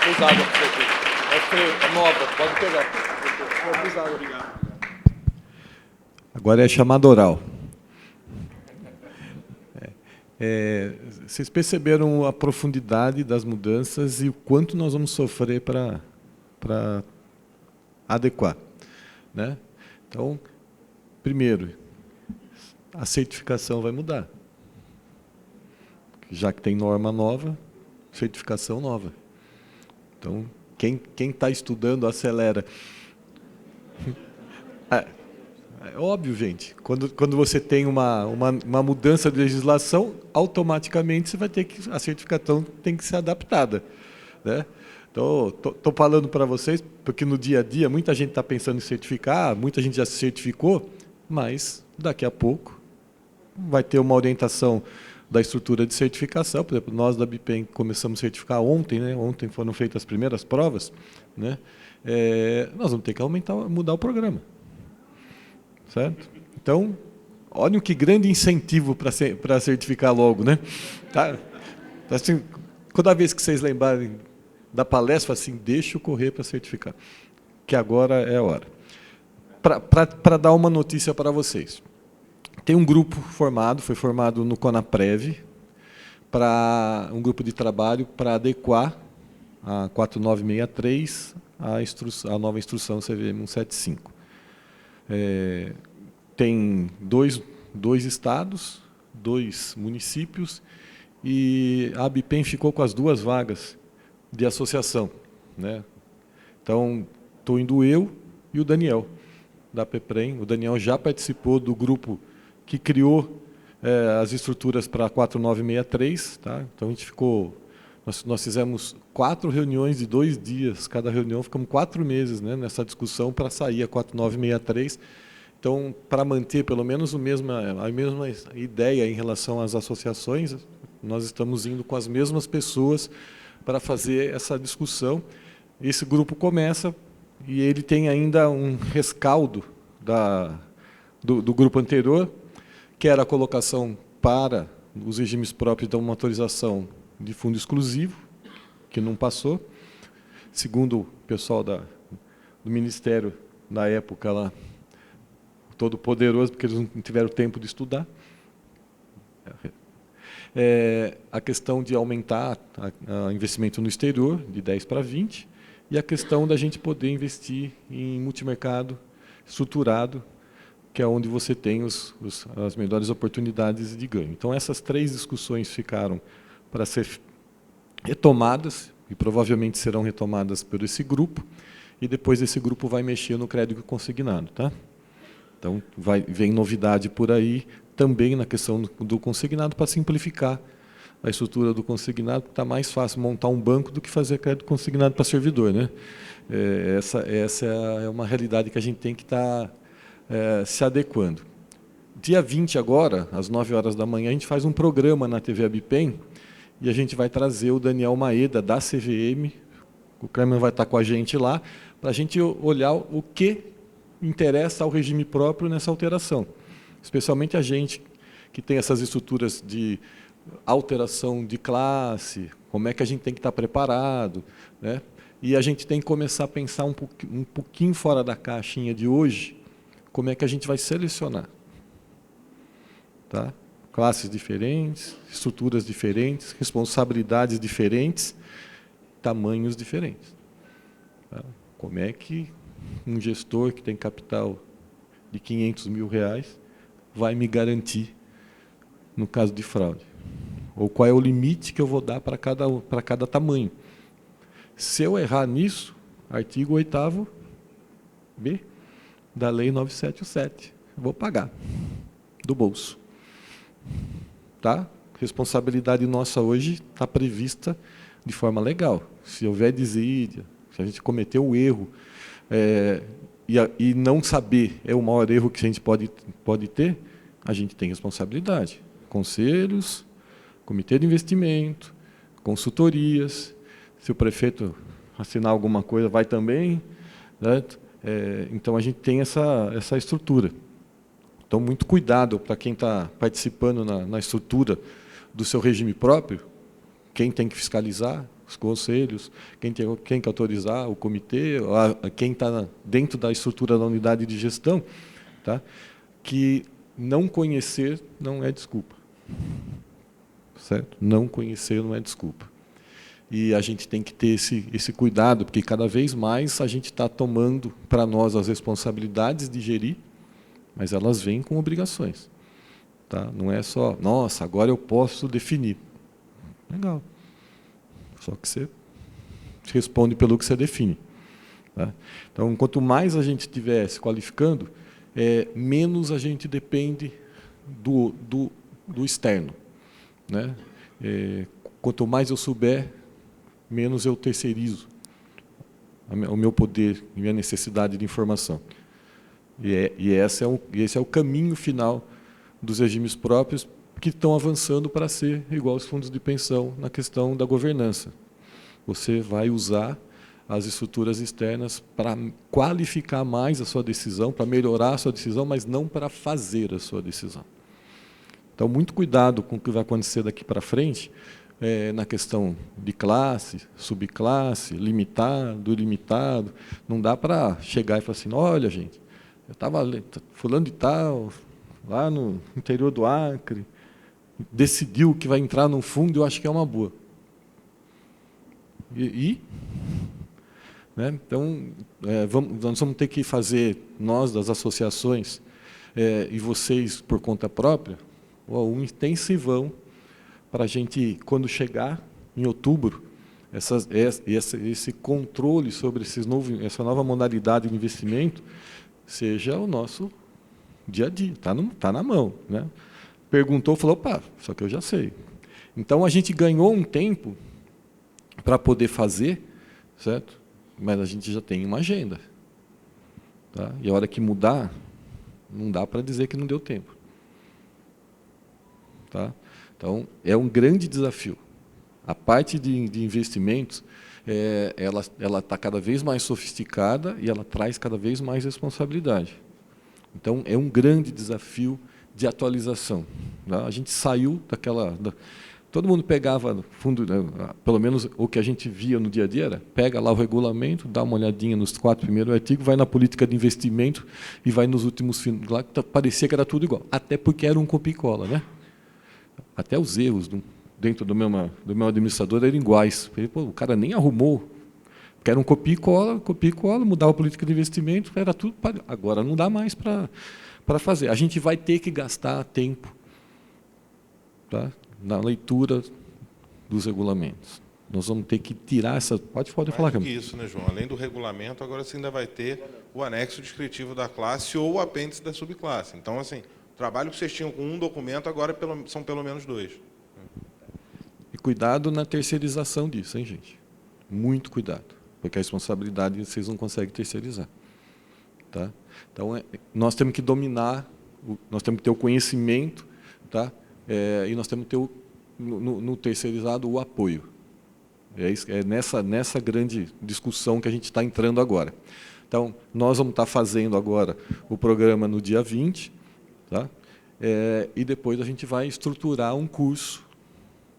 Usada para você. É nova, pode pegar. Usada. Obrigado. Agora é chamada oral. Vocês perceberam a profundidade das mudanças e o quanto nós vamos sofrer para adequar, né? Então, primeiro, a certificação vai mudar. Já que tem norma nova, certificação nova. Então, quem está estudando, acelera. É óbvio, gente. Quando você tem uma mudança de legislação, automaticamente você vai ter que a certificação tem que ser adaptada, né? Então, estou falando para vocês, porque no dia a dia muita gente está pensando em certificar, muita gente já se certificou, mas daqui a pouco vai ter uma orientação da estrutura de certificação. Por exemplo, nós da BIPEM começamos a certificar ontem, né? Ontem foram feitas as primeiras provas, né? Nós vamos ter que mudar o programa. Certo? Então, olha que grande incentivo para certificar logo, né? Tá? Assim, toda vez que vocês lembrarem da palestra, assim, deixa eu correr para certificar, que agora é a hora. Para dar uma notícia para vocês. Tem um grupo foi formado no CONAPREV, para um grupo de trabalho para adequar a 4963 à nova instrução CVM 175. Tem dois estados, 2 municípios e a ABPEM ficou com as 2 vagas de associação, né? Então, estou indo eu e o Daniel, da PEPREM. O Daniel já participou do grupo que criou as estruturas para a 4963. Tá? Então, a gente ficou... Nós fizemos 4 reuniões de 2 dias, cada reunião, ficamos 4 meses, né, nessa discussão para sair a 4963. Então, para manter pelo menos a mesma ideia em relação às associações, nós estamos indo com as mesmas pessoas para fazer essa discussão. Esse grupo começa e ele tem ainda um rescaldo do grupo anterior, que era a colocação para os regimes próprios de uma autorização de fundo exclusivo, que não passou. Segundo o pessoal do Ministério, na época, lá, todo poderoso, porque eles não tiveram tempo de estudar. A questão de aumentar o investimento no exterior, de 10 para 20, e a questão da gente poder investir em multimercado estruturado, que é onde você tem as melhores oportunidades de ganho. Então, essas 3 discussões ficaram para ser retomadas, e provavelmente serão retomadas por esse grupo, e depois esse grupo vai mexer no crédito consignado. Tá? Então, vem novidade por aí, também na questão do consignado, para simplificar a estrutura do consignado, porque está mais fácil montar um banco do que fazer crédito consignado para servidor, né? Essa é uma realidade que a gente tem que estar se adequando. Dia 20 agora, às 9 horas da manhã, a gente faz um programa na TV ABPEM, e a gente vai trazer o Daniel Maeda, da CVM, o Kramer vai estar com a gente lá, para a gente olhar o que interessa ao regime próprio nessa alteração. Especialmente a gente que tem essas estruturas de alteração de classe, como é que a gente tem que estar preparado, né? E a gente tem que começar a pensar um pouquinho fora da caixinha de hoje, como é que a gente vai selecionar. Tá? Classes diferentes, estruturas diferentes, responsabilidades diferentes, tamanhos diferentes. Tá? Como é que um gestor que tem capital de R$500 mil vai me garantir no caso de fraude? Ou qual é o limite que eu vou dar para cada tamanho? Se eu errar nisso, artigo 8º B da Lei 9787, eu vou pagar do bolso. Tá? Responsabilidade nossa hoje está prevista de forma legal. Se houver desídia, se a gente cometeu o erro, e não saber é o maior erro que a gente pode ter, a gente tem responsabilidade. Conselhos, comitê de investimento, consultorias, se o prefeito assinar alguma coisa, vai também. Né? Então, a gente tem essa estrutura. Então, muito cuidado para quem está participando na estrutura do seu regime próprio, quem tem que fiscalizar, os conselhos, quem tem que autorizar, o comitê, quem está dentro da estrutura da unidade de gestão, tá? Que não conhecer não é desculpa. Certo? Não conhecer não é desculpa. E a gente tem que ter esse cuidado, porque cada vez mais a gente está tomando para nós as responsabilidades de gerir, mas elas vêm com obrigações. Tá? Não é só, nossa, agora eu posso definir. Legal. Só que você responde pelo que você define. Tá? Então, quanto mais a gente estiver se qualificando, menos a gente depende do externo. Né? Quanto mais eu souber, menos eu terceirizo o meu poder e minha necessidade de informação. Esse é o caminho final dos regimes próprios que estão avançando para ser igual aos fundos de pensão na questão da governança. Você vai usar as estruturas externas para qualificar mais a sua decisão, para melhorar a sua decisão, mas não para fazer a sua decisão. Então, muito cuidado com o que vai acontecer daqui para frente, na questão de classe, subclasse, limitado, ilimitado. Não dá para chegar e falar assim, olha, gente, eu estava fulano de tal, lá no interior do Acre, decidiu que vai entrar num fundo, eu acho que é uma boa. Né? Então, nós vamos ter que fazer, nós das associações, e vocês por conta própria, um intensivão para a gente, quando chegar em outubro, esse controle sobre essa nova modalidade de investimento seja o nosso dia a dia, tá na mão, né? Perguntou, falou, opa, só que eu já sei. Então, a gente ganhou um tempo para poder fazer, certo? Mas a gente já tem uma agenda. Tá? E a hora que mudar, não dá para dizer que não deu tempo. Tá? Então, é um grande desafio. A parte de investimentos, ela está cada vez mais sofisticada e ela traz cada vez mais responsabilidade. Então, é um grande desafio de atualização. Tá? A gente saiu daquela... Todo mundo pegava, no fundo, pelo menos o que a gente via no dia a dia era, pega lá o regulamento, dá uma olhadinha nos 4 primeiros artigos, vai na política de investimento e vai nos últimos, lá parecia que era tudo igual, até porque era um copia e cola, né? Até os erros dentro do meu administrador eram iguais. Pô, o cara nem arrumou, porque era um copia e cola, mudava a política de investimento, era tudo. Agora não dá mais para fazer. A gente vai ter que gastar tempo, tá? Na leitura dos regulamentos. Nós vamos ter que tirar essa... Pode falar, Camila. Isso, né, João? Além do regulamento, agora você ainda vai ter o anexo descritivo da classe ou o apêndice da subclasse. Então, assim, o trabalho que vocês tinham com um documento, agora são pelo menos 2. E cuidado na terceirização disso, hein, gente? Muito cuidado, porque a responsabilidade vocês não conseguem terceirizar. Tá? Então, nós temos que dominar, nós temos que ter o conhecimento, tá? E nós temos que ter no terceirizado o apoio. É nessa grande discussão que a gente está entrando agora. Então, nós vamos estar fazendo agora o programa no dia 20, tá? E depois a gente vai estruturar um curso,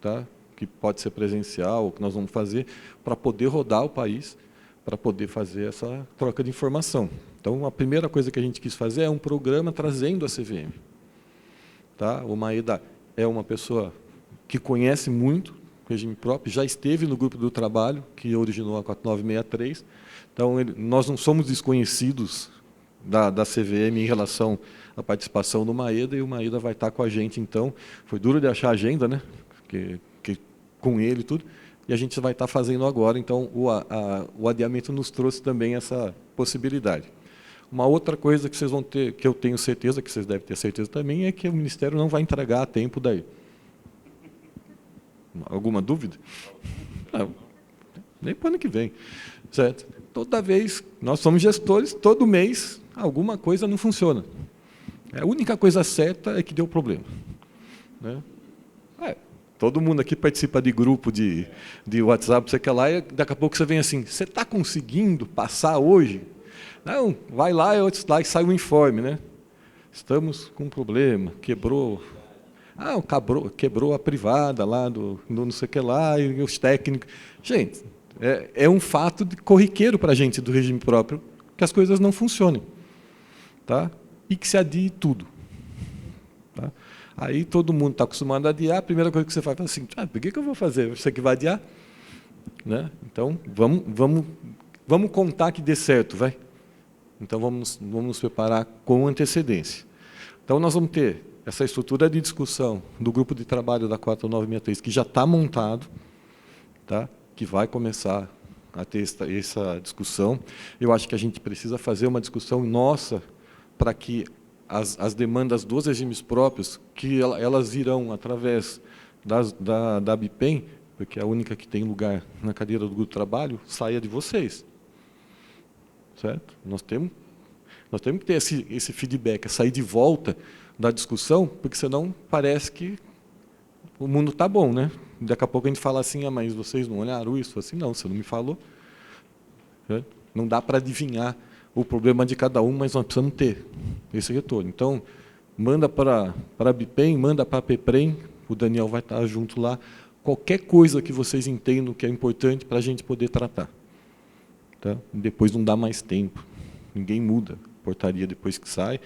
tá? Que pode ser presencial, que nós vamos fazer, para poder rodar o país, para poder fazer essa troca de informação. Então, a primeira coisa que a gente quis fazer é um programa trazendo a CVM. Tá? O Maeda é uma pessoa que conhece muito o regime próprio, já esteve no grupo do trabalho, que originou a 4963. Então, nós não somos desconhecidos da CVM em relação à participação do Maeda, e o Maeda vai estar com a gente, então. Foi duro de achar a agenda, né? Que com ele e tudo, e a gente vai estar fazendo agora. Então, o adiamento nos trouxe também essa possibilidade. Uma outra coisa que vocês vão ter, que eu tenho certeza, que vocês devem ter certeza também, é que o Ministério não vai entregar a tempo daí. Alguma dúvida? Não, nem para o ano que vem. Certo? Toda vez, nós somos gestores, todo mês, alguma coisa não funciona. A única coisa certa é que deu problema. Né? Todo mundo aqui participa de grupo de WhatsApp, você quer lá, e daqui a pouco você vem assim, você está conseguindo passar hoje? Não, vai lá e sai um informe, né? Estamos com um problema, quebrou a privada lá do não sei o que lá, e os técnicos. Gente, é um fato corriqueiro para a gente do regime próprio que as coisas não funcionem. Tá? E que se adie tudo. Tá? Aí todo mundo está acostumado a adiar, a primeira coisa que você faz é assim, por que eu vou fazer? Você que vai adiar? Né? Então, vamos contar que dê certo, vai? Então, vamos nos preparar com antecedência. Então, nós vamos ter essa estrutura de discussão do grupo de trabalho da 4963, que já está montado, tá? Que vai começar a ter essa discussão. Eu acho que a gente precisa fazer uma discussão nossa para que as demandas dos regimes próprios, que elas virão através da ABPEM, porque é a única que tem lugar na cadeira do grupo de trabalho, saia de vocês. Certo? Nós temos que ter esse feedback, sair de volta da discussão, porque senão parece que o mundo está bom, né? Daqui a pouco a gente fala assim, mas vocês não olharam isso? Assim, não, você não me falou. Certo? Não dá para adivinhar o problema de cada um, mas nós precisamos ter esse retorno. Então, manda para a BIPEM, manda para a PEPREM, o Daniel vai estar junto lá, qualquer coisa que vocês entendam que é importante para a gente poder tratar. Tá? Depois não dá mais tempo, ninguém muda portaria depois que sai,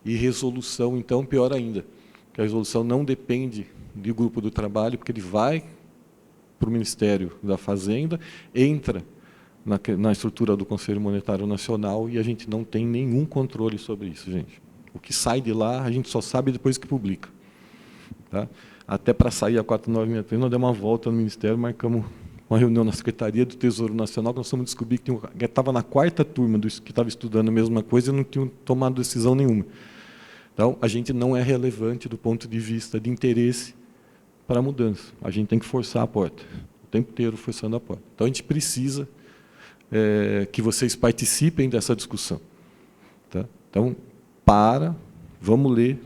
e resolução, então, pior ainda, que a resolução não depende do grupo do trabalho, porque ele vai para o Ministério da Fazenda, entra na estrutura do Conselho Monetário Nacional, e a gente não tem nenhum controle sobre isso, gente. O que sai de lá, a gente só sabe depois que publica. Tá? até para sair a 4963, nós demos uma volta no Ministério, marcamos uma reunião na Secretaria do Tesouro Nacional, que nós fomos descobrir que estava na 4ª turma que estava estudando a mesma coisa e não tinham tomado decisão nenhuma. Então, a gente não é relevante do ponto de vista de interesse para a mudança. A gente tem que forçar a porta, o tempo inteiro forçando a porta. Então, a gente precisa que vocês participem dessa discussão. Tá? Então, vamos ler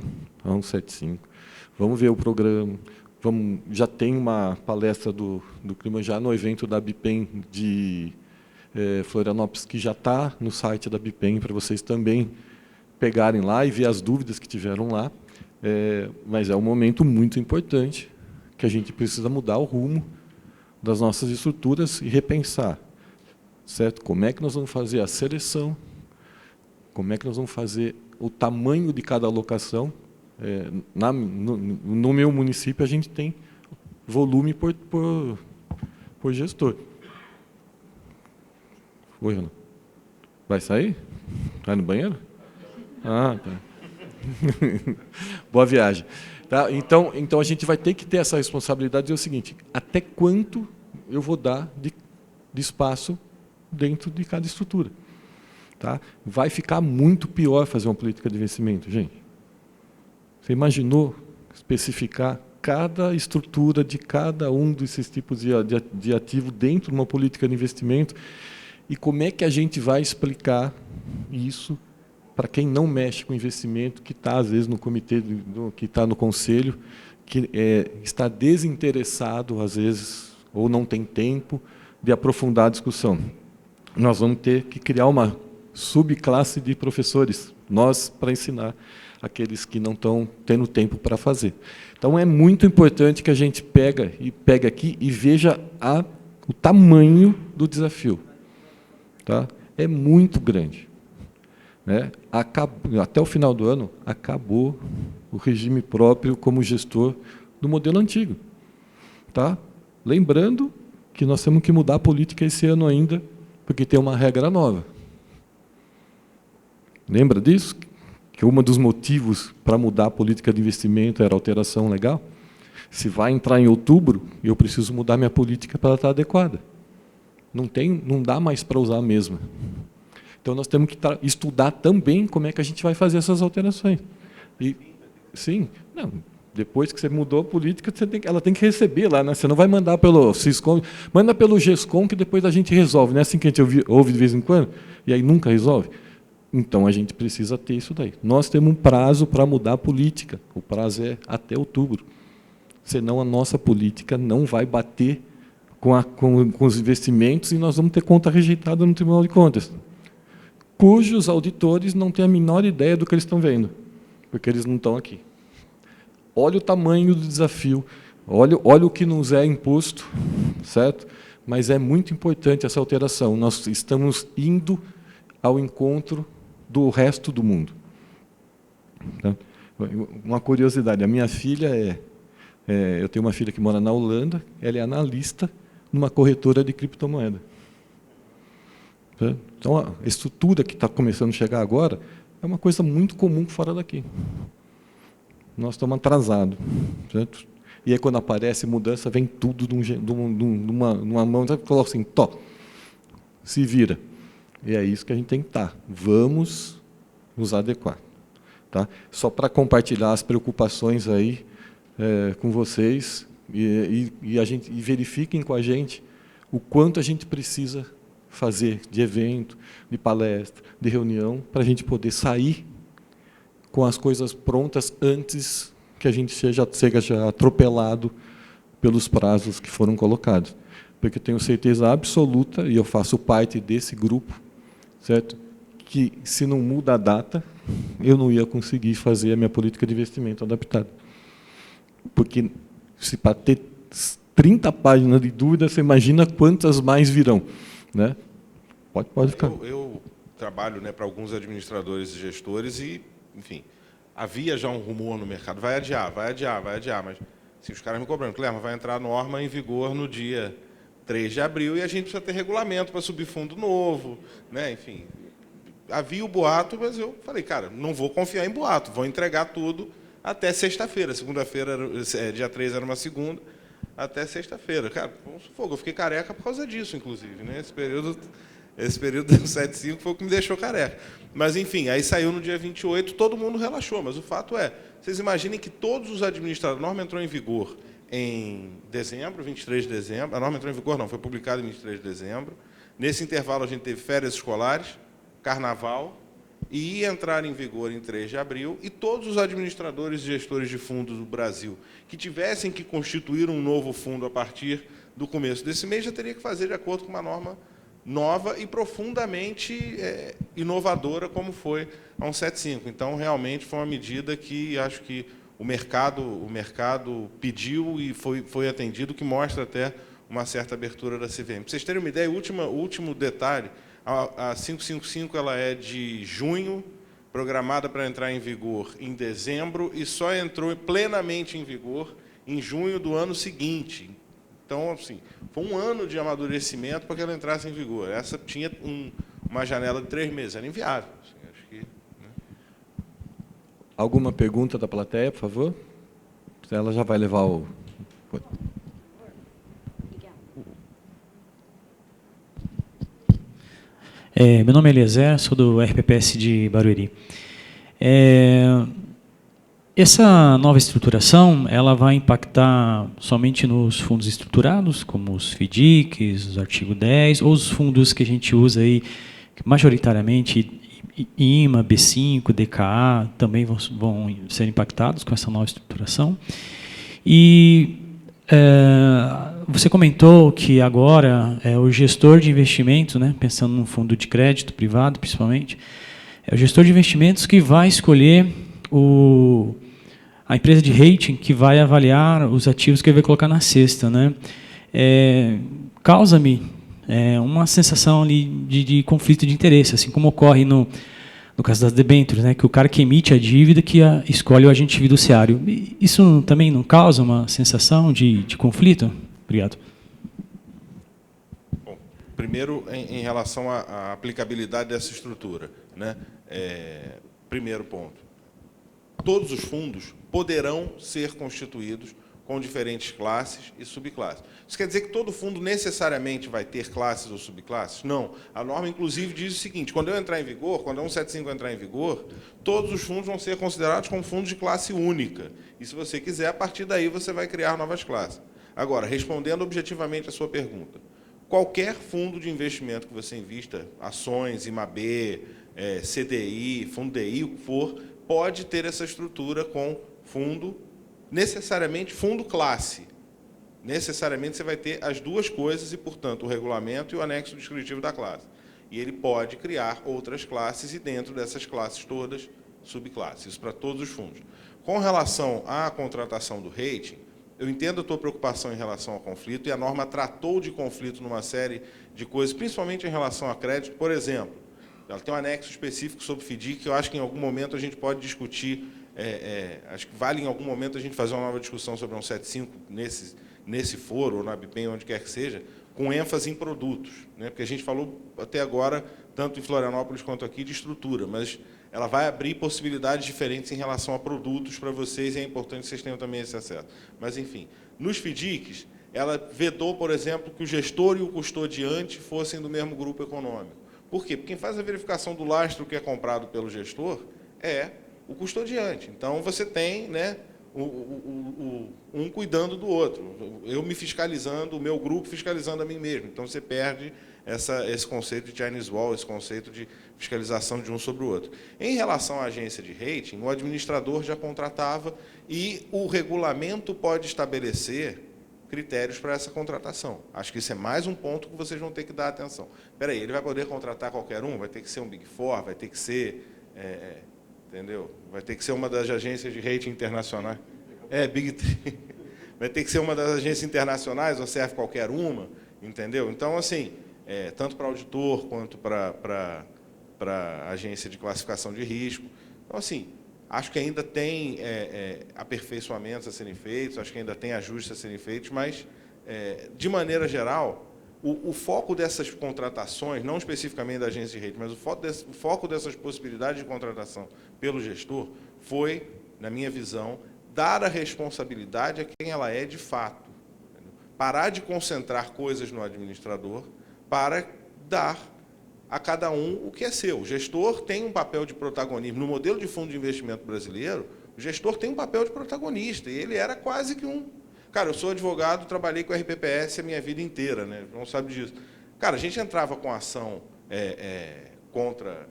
a 175, vamos ver o programa, já tem uma palestra do clima já no evento da BIPEM de Florianópolis, que já está no site da BIPEM, para vocês também pegarem lá e ver as dúvidas que tiveram lá. Mas é um momento muito importante que a gente precisa mudar o rumo das nossas estruturas e repensar, certo? Como é que nós vamos fazer a seleção, como é que nós vamos fazer o tamanho de cada alocação. No meu município, a gente tem volume por gestor. Oi, Renan. Vai sair? Vai no banheiro? Ah, tá. Boa viagem. Tá? Então, a gente vai ter que ter essa responsabilidade de dizer o seguinte: até quanto eu vou dar de espaço dentro de cada estrutura? Tá? Vai ficar muito pior fazer uma política de investimento, gente. Você imaginou especificar cada estrutura de cada um desses tipos de ativo dentro de uma política de investimento? E como é que a gente vai explicar isso para quem não mexe com investimento, que está, às vezes, no comitê, que está no conselho, que está desinteressado, às vezes, ou não tem tempo de aprofundar a discussão? Nós vamos ter que criar uma subclasse de professores, nós, para ensinar aqueles que não estão tendo tempo para fazer. Então, é muito importante que a gente pegue aqui e veja o tamanho do desafio. Tá? É muito grande. Né? Até o final do ano, acabou o regime próprio como gestor do modelo antigo. Tá? Lembrando que nós temos que mudar a política esse ano ainda, porque tem uma regra nova. Lembra disso? Que um dos motivos para mudar a política de investimento era a alteração legal? Se vai entrar em outubro, eu preciso mudar minha política para ela estar adequada. Não dá mais para usar a mesma. Então, nós temos que estudar também como é que a gente vai fazer essas alterações. Sim, não, depois que você mudou a política, ela tem que receber lá, né? Você não vai mandar pelo Siscom, manda pelo GESCOM, que depois a gente resolve. Não é assim que a gente ouve de vez em quando, e aí nunca resolve? Então, a gente precisa ter isso daí. Nós temos um prazo para mudar a política. O prazo é até outubro. Senão, a nossa política não vai bater com os investimentos e nós vamos ter conta rejeitada no Tribunal de Contas, cujos auditores não têm a menor ideia do que eles estão vendo, porque eles não estão aqui. Olha o tamanho do desafio, olha o que nos é imposto, certo? Mas é muito importante essa alteração. Nós estamos indo ao encontro do resto do mundo. Tá? Uma curiosidade, a minha filha eu tenho uma filha que mora na Holanda, ela é analista numa corretora de criptomoeda. Então, a estrutura que está começando a chegar agora é uma coisa muito comum fora daqui. Nós estamos atrasados. Certo? E aí, quando aparece mudança, vem tudo numa mão, e coloca assim, se vira. E é isso que a gente tem que estar. Vamos nos adequar. Tá? Só para compartilhar as preocupações aí com vocês e verifiquem com a gente o quanto a gente precisa fazer de evento, de palestra, de reunião, para a gente poder sair com as coisas prontas antes que a gente seja atropelado pelos prazos que foram colocados. Porque eu tenho certeza absoluta, e eu faço parte desse grupo, certo? Que se não muda a data, eu não ia conseguir fazer a minha política de investimento adaptada. Porque se para ter 30 páginas de dúvida, você imagina quantas mais virão. Né? Pode ficar. Eu trabalho, né, para alguns administradores e gestores e, enfim, havia já um rumor no mercado, vai adiar, mas se os caras me cobrando, Clerma, vai entrar a norma em vigor no dia 3 de abril e a gente precisa ter regulamento para subir fundo novo, né? Enfim, havia o boato, mas eu falei, cara, não vou confiar em boato, vou entregar tudo até sexta-feira. Segunda-feira, dia 3 era uma segunda, até sexta-feira. Cara, eu fiquei careca por causa disso, inclusive, né? Esse período do 7.5 foi o que me deixou careca. Mas, enfim, aí saiu no dia 28, todo mundo relaxou, mas o fato é, vocês imaginem que todos os administradores, a norma entrou em vigor em dezembro, 23 de dezembro, a norma entrou em vigor não, foi publicada em 23 de dezembro, nesse intervalo a gente teve férias escolares, carnaval, e ia entrar em vigor em 3 de abril, e todos os administradores e gestores de fundos do Brasil que tivessem que constituir um novo fundo a partir do começo desse mês já teria que fazer de acordo com uma norma nova e profundamente inovadora, como foi a 175. Então, realmente, foi uma medida que acho que o mercado pediu e foi atendido, que mostra até uma certa abertura da CVM. Para vocês terem uma ideia, o último detalhe, a 555 ela é de junho, programada para entrar em vigor em dezembro, e só entrou plenamente em vigor em junho do ano seguinte. Então, assim, foi um ano de amadurecimento para que ela entrasse em vigor. Essa tinha uma janela de 3 meses, era inviável. Assim, acho que, né? Alguma pergunta da plateia, por favor? Ela já vai levar o... Meu nome é Eliezer, sou do RPPS de Barueri. Essa nova estruturação ela vai impactar somente nos fundos estruturados, como os FDICs, os artigo 10, ou os fundos que a gente usa aí, majoritariamente IMA, B5, DKA, também vão ser impactados com essa nova estruturação. E você comentou que agora o gestor de investimentos, né, pensando num fundo de crédito privado, principalmente, é o gestor de investimentos que vai escolher a empresa de rating que vai avaliar os ativos que ele vai colocar na cesta, né? Causa-me uma sensação ali de conflito de interesse, assim como ocorre no caso das debêntures, né? Que o cara que emite a dívida que escolhe o agente fiduciário. Isso também não causa uma sensação de conflito? Obrigado. Bom, primeiro, em relação à aplicabilidade dessa estrutura, né? Primeiro ponto. Todos os fundos poderão ser constituídos com diferentes classes e subclasses. Isso quer dizer que todo fundo necessariamente vai ter classes ou subclasses? Não. A norma, inclusive, diz o seguinte, quando a 175 entrar em vigor, todos os fundos vão ser considerados como fundos de classe única. E, se você quiser, a partir daí você vai criar novas classes. Agora, respondendo objetivamente a sua pergunta, qualquer fundo de investimento que você invista, ações, IMAB, CDI, fundo DI, o que for, pode ter essa estrutura com fundo, necessariamente fundo classe. Necessariamente você vai ter as duas coisas e, portanto, o regulamento e o anexo descritivo da classe. E ele pode criar outras classes e, dentro dessas classes todas, subclasses. Isso para todos os fundos. Com relação à contratação do rating, eu entendo a tua preocupação em relação ao conflito, e a norma tratou de conflito numa série de coisas, principalmente em relação a crédito. Por exemplo, ela tem um anexo específico sobre FDIC, que eu acho que em algum momento a gente pode discutir, acho que vale em algum momento a gente fazer uma nova discussão sobre a 175 nesse foro, ou na BIPEM, onde quer que seja, com ênfase em produtos, né? Porque a gente falou até agora, tanto em Florianópolis quanto aqui, de estrutura, mas ela vai abrir possibilidades diferentes em relação a produtos para vocês, e é importante que vocês tenham também esse acesso. Mas, enfim, nos FDICs, ela vedou, por exemplo, que o gestor e o custodiante fossem do mesmo grupo econômico. Por quê? Porque quem faz a verificação do lastro que é comprado pelo gestor é o custodiante. Então, você tem, né, um cuidando do outro. Eu me fiscalizando, o meu grupo fiscalizando a mim mesmo. Então, você perde esse conceito de Chinese Wall, esse conceito de fiscalização de um sobre o outro. Em relação à agência de rating, o administrador já contratava e o regulamento pode estabelecer critérios para essa contratação. Acho que isso é mais um ponto que vocês vão ter que dar atenção. Espera aí, ele vai poder contratar qualquer um? Vai ter que ser um Big Four? Vai ter que ser... entendeu? Vai ter que ser uma das agências de rating internacionais? Big Three. Vai ter que ser uma das agências internacionais ou serve qualquer uma? Entendeu? Então, assim, tanto para auditor quanto para agência de classificação de risco. Então, assim, acho que ainda tem aperfeiçoamentos a serem feitos, acho que ainda tem ajustes a serem feitos, mas, de maneira geral, o foco dessas contratações, não especificamente da agência de rating, mas o foco dessas possibilidades de contratação pelo gestor foi na minha visão, dar a responsabilidade a quem ela é de fato. Entendeu? Parar de concentrar coisas no administrador para dar a cada um o que é seu. O gestor tem um papel de protagonismo. No modelo de fundo de investimento brasileiro, o gestor tem um papel de protagonista, e ele era quase que um... Cara, eu sou advogado, trabalhei com RPPS a minha vida inteira, né? Não sabe disso. Cara, a gente entrava com ação contra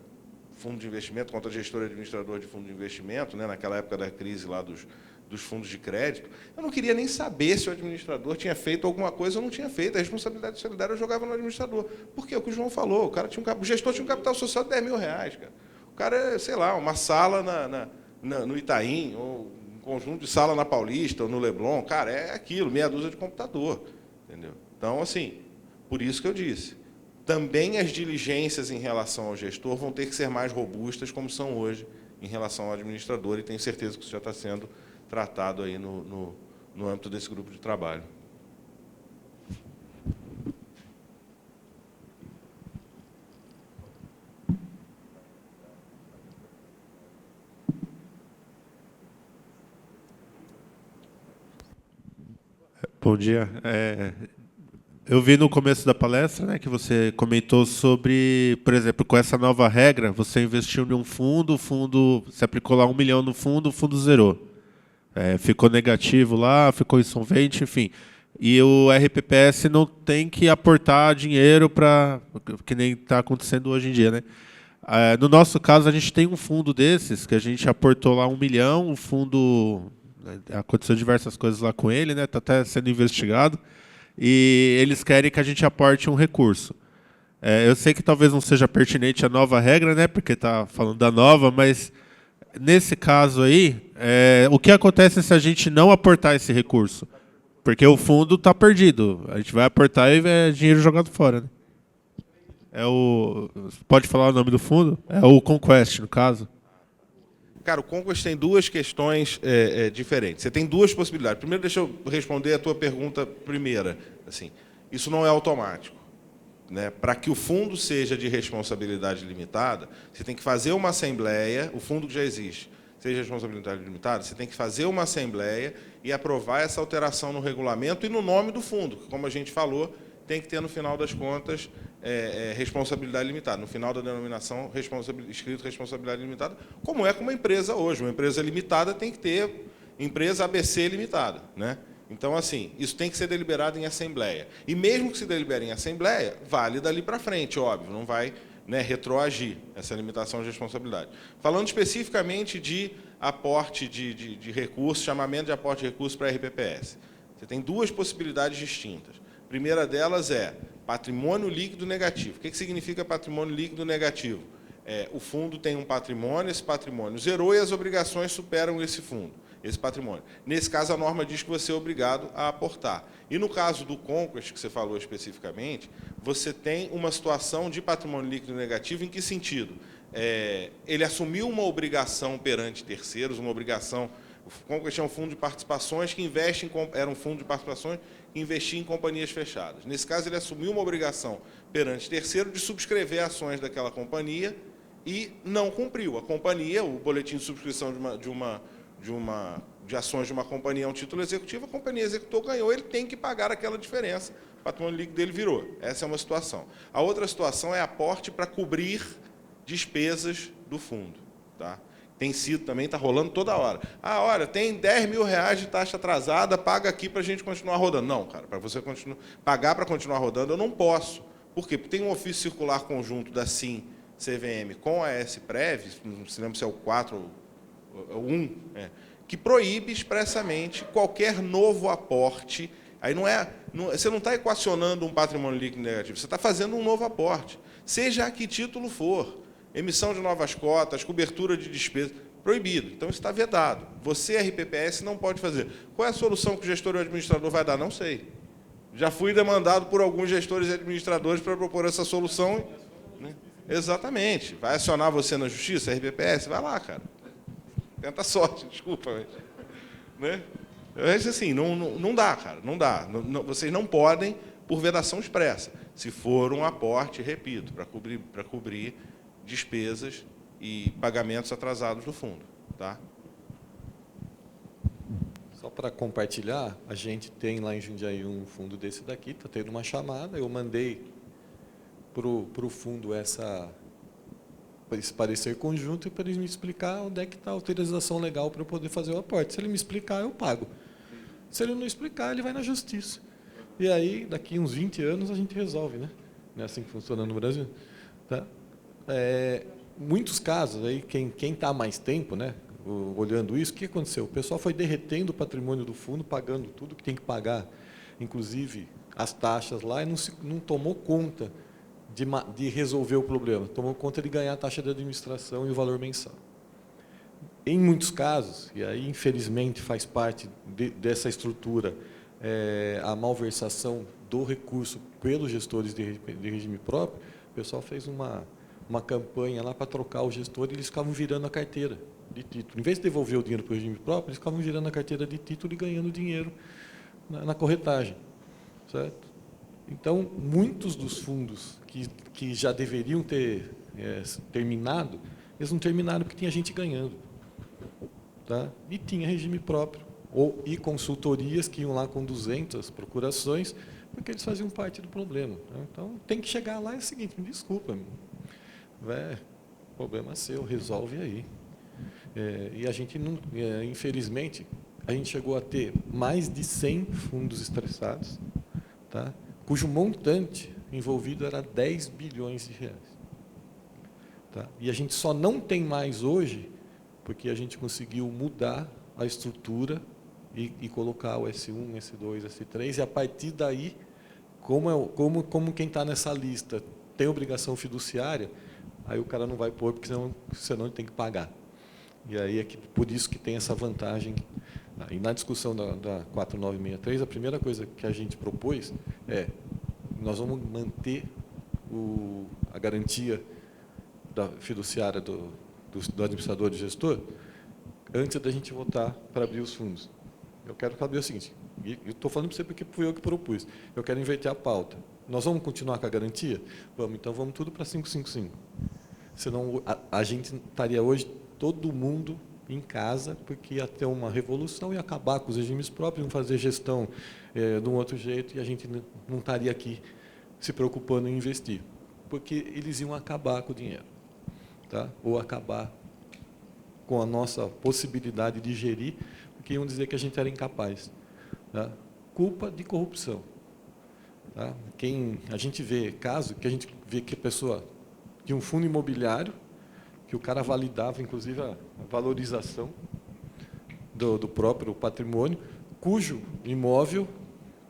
fundo de investimento, contra gestor e administrador de fundo de investimento, né? Naquela época da crise lá dos fundos de crédito. Eu não queria nem saber se o administrador tinha feito alguma coisa ou não tinha feito. A responsabilidade solidária eu jogava no administrador. Por quê? O que o João falou. O gestor tinha um capital social de R$10 mil, cara. O cara, sei lá, uma sala no Itaim, ou um conjunto de sala na Paulista, ou no Leblon. Cara, é aquilo, meia dúzia de computador. Entendeu? Então, assim, por isso que eu disse. Também as diligências em relação ao gestor vão ter que ser mais robustas, como são hoje, em relação ao administrador, e tenho certeza que isso já está sendo tratado aí no âmbito desse grupo de trabalho. Bom dia. Eu vi no começo da palestra, né, que você comentou sobre, por exemplo, com essa nova regra, você investiu em um fundo, o fundo, você aplicou lá 1 milhão no fundo, o fundo zerou. Ficou negativo lá, ficou insolvente, enfim. E o RPPS não tem que aportar dinheiro para, que nem está acontecendo hoje em dia, né? No nosso caso, a gente tem um fundo desses, que a gente aportou lá 1 milhão, o fundo, aconteceu diversas coisas lá com ele, né? Está até sendo investigado, e eles querem que a gente aporte um recurso. Eu sei que talvez não seja pertinente a nova regra, né? Porque está falando da nova, mas nesse caso aí, o que acontece se a gente não aportar esse recurso? Porque o fundo está perdido. A gente vai aportar e é dinheiro jogado fora, né? Pode falar o nome do fundo? É o Conquest, no caso. Cara, o Conquest tem duas questões diferentes. Você tem duas possibilidades. Primeiro, deixa eu responder a tua pergunta primeira. Assim, isso não é automático. Né? Para que o fundo seja de responsabilidade limitada, você tem que fazer uma assembleia, o fundo que já existe, seja de responsabilidade limitada, você tem que fazer uma assembleia e aprovar essa alteração no regulamento e no nome do fundo, que, como a gente falou, tem que ter, no final das contas, responsabilidade limitada. No final da denominação, escrito responsabilidade limitada, como é com uma empresa hoje. Uma empresa limitada tem que ter empresa ABC limitada, né? Então, assim, isso tem que ser deliberado em assembleia. E mesmo que se delibere em assembleia, vale dali para frente, óbvio, não vai, né, retroagir essa limitação de responsabilidade. Falando especificamente de aporte de recursos, chamamento de aporte de recursos para a RPPS. Você tem duas possibilidades distintas. A primeira delas é patrimônio líquido negativo. O que significa patrimônio líquido negativo? O fundo tem um patrimônio, esse patrimônio zerou e as obrigações superam esse fundo, esse patrimônio. Nesse caso, a norma diz que você é obrigado a aportar. E no caso do Conquest, que você falou especificamente, você tem uma situação de patrimônio líquido negativo. Em que sentido? Ele assumiu uma obrigação perante terceiros, uma obrigação... O Conquest é um fundo de participações que investe era um fundo de participações que investia em companhias fechadas. Nesse caso, ele assumiu uma obrigação perante terceiro de subscrever ações daquela companhia e não cumpriu. A companhia, o boletim de subscrição de ações de uma companhia é um título executivo, a companhia executou, ganhou, ele tem que pagar aquela diferença. O patrimônio líquido dele virou. Essa é uma situação. A outra situação é aporte para cobrir despesas do fundo. Tá? Tem sido também, está rolando toda hora. Olha, tem R$10 mil de taxa atrasada, paga aqui para a gente continuar rodando. Não, cara, para você pagar para continuar rodando, eu não posso. Por quê? Porque tem um ofício circular conjunto da SIM CVM com a S-Prev, não se lembra se é o 4 ou o 1, que proíbe expressamente qualquer novo aporte. Aí você não está equacionando um patrimônio líquido negativo, você está fazendo um novo aporte, seja a que título for. Emissão de novas cotas, cobertura de despesas, proibido. Então, isso está vedado. Você, RPPS, não pode fazer. Qual é a solução que o gestor e o administrador vai dar? Não sei. Já fui demandado por alguns gestores e administradores para propor essa solução. Né? Exatamente. Vai acionar você na justiça, RPPS? Vai lá, cara. Tenta a sorte, desculpa. Mas, né? Mas, assim, não dá, cara. Não dá. Vocês não podem, por vedação expressa. Se for um aporte, repito, para cobrir despesas e pagamentos atrasados do fundo. Tá? Só para compartilhar, a gente tem lá em Jundiaí um fundo desse daqui, está tendo uma chamada, eu mandei para o fundo esse parecer conjunto e para ele me explicar onde é que está a autorização legal para eu poder fazer o aporte. Se ele me explicar, eu pago. Se ele não explicar, ele vai na justiça. E aí, daqui uns 20 anos, a gente resolve, né? Não é assim que funciona no Brasil. Tá? Muitos casos, aí, quem está há mais tempo, né, olhando isso, o que aconteceu? O pessoal foi derretendo o patrimônio do fundo, pagando tudo que tem que pagar, inclusive as taxas lá, e não tomou conta de resolver o problema, tomou conta de ganhar a taxa de administração e o valor mensal. Em muitos casos, e aí infelizmente faz parte dessa estrutura, a malversação do recurso pelos gestores de regime próprio, o pessoal fez uma campanha lá para trocar o gestor e eles ficavam virando a carteira de título. Em vez de devolver o dinheiro para o regime próprio, eles ficavam virando a carteira de título e ganhando dinheiro na corretagem. Certo? Então, muitos dos fundos que já deveriam ter terminado, eles não terminaram porque tinha gente ganhando. Tá? E tinha regime próprio. E consultorias que iam lá com 200 procurações, porque eles faziam parte do problema. Né? Então, tem que chegar lá e é o seguinte, me desculpa, problema seu, resolve aí. E a gente, não, infelizmente, a gente chegou a ter mais de 100 fundos estressados, tá? Cujo montante envolvido era 10 bilhões de reais. Tá? E a gente só não tem mais hoje porque a gente conseguiu mudar a estrutura e colocar o S1, S2, S3, e a partir daí, como quem está nessa lista tem obrigação fiduciária, aí o cara não vai pôr, porque senão ele tem que pagar. E aí por isso que tem essa vantagem. E na discussão da 4963, a primeira coisa que a gente propôs nós vamos manter a garantia da fiduciária do administrador e gestor antes da gente votar para abrir os fundos. Eu quero saber o seguinte, e eu estou falando para você porque fui eu que propus, eu quero inverter a pauta. Nós vamos continuar com a garantia? Vamos, então vamos tudo para 555. Senão a gente estaria hoje todo mundo em casa, porque ia ter uma revolução e acabar com os regimes próprios, iam fazer gestão de um outro jeito, e a gente não estaria aqui se preocupando em investir, porque eles iam acabar com o dinheiro, tá? Ou acabar com a nossa possibilidade de gerir, porque iam dizer que a gente era incapaz. Tá? Culpa de corrupção. Tá? A gente vê caso que a gente vê que a pessoa de um fundo imobiliário, que o cara validava, inclusive, a valorização do próprio patrimônio, cujo imóvel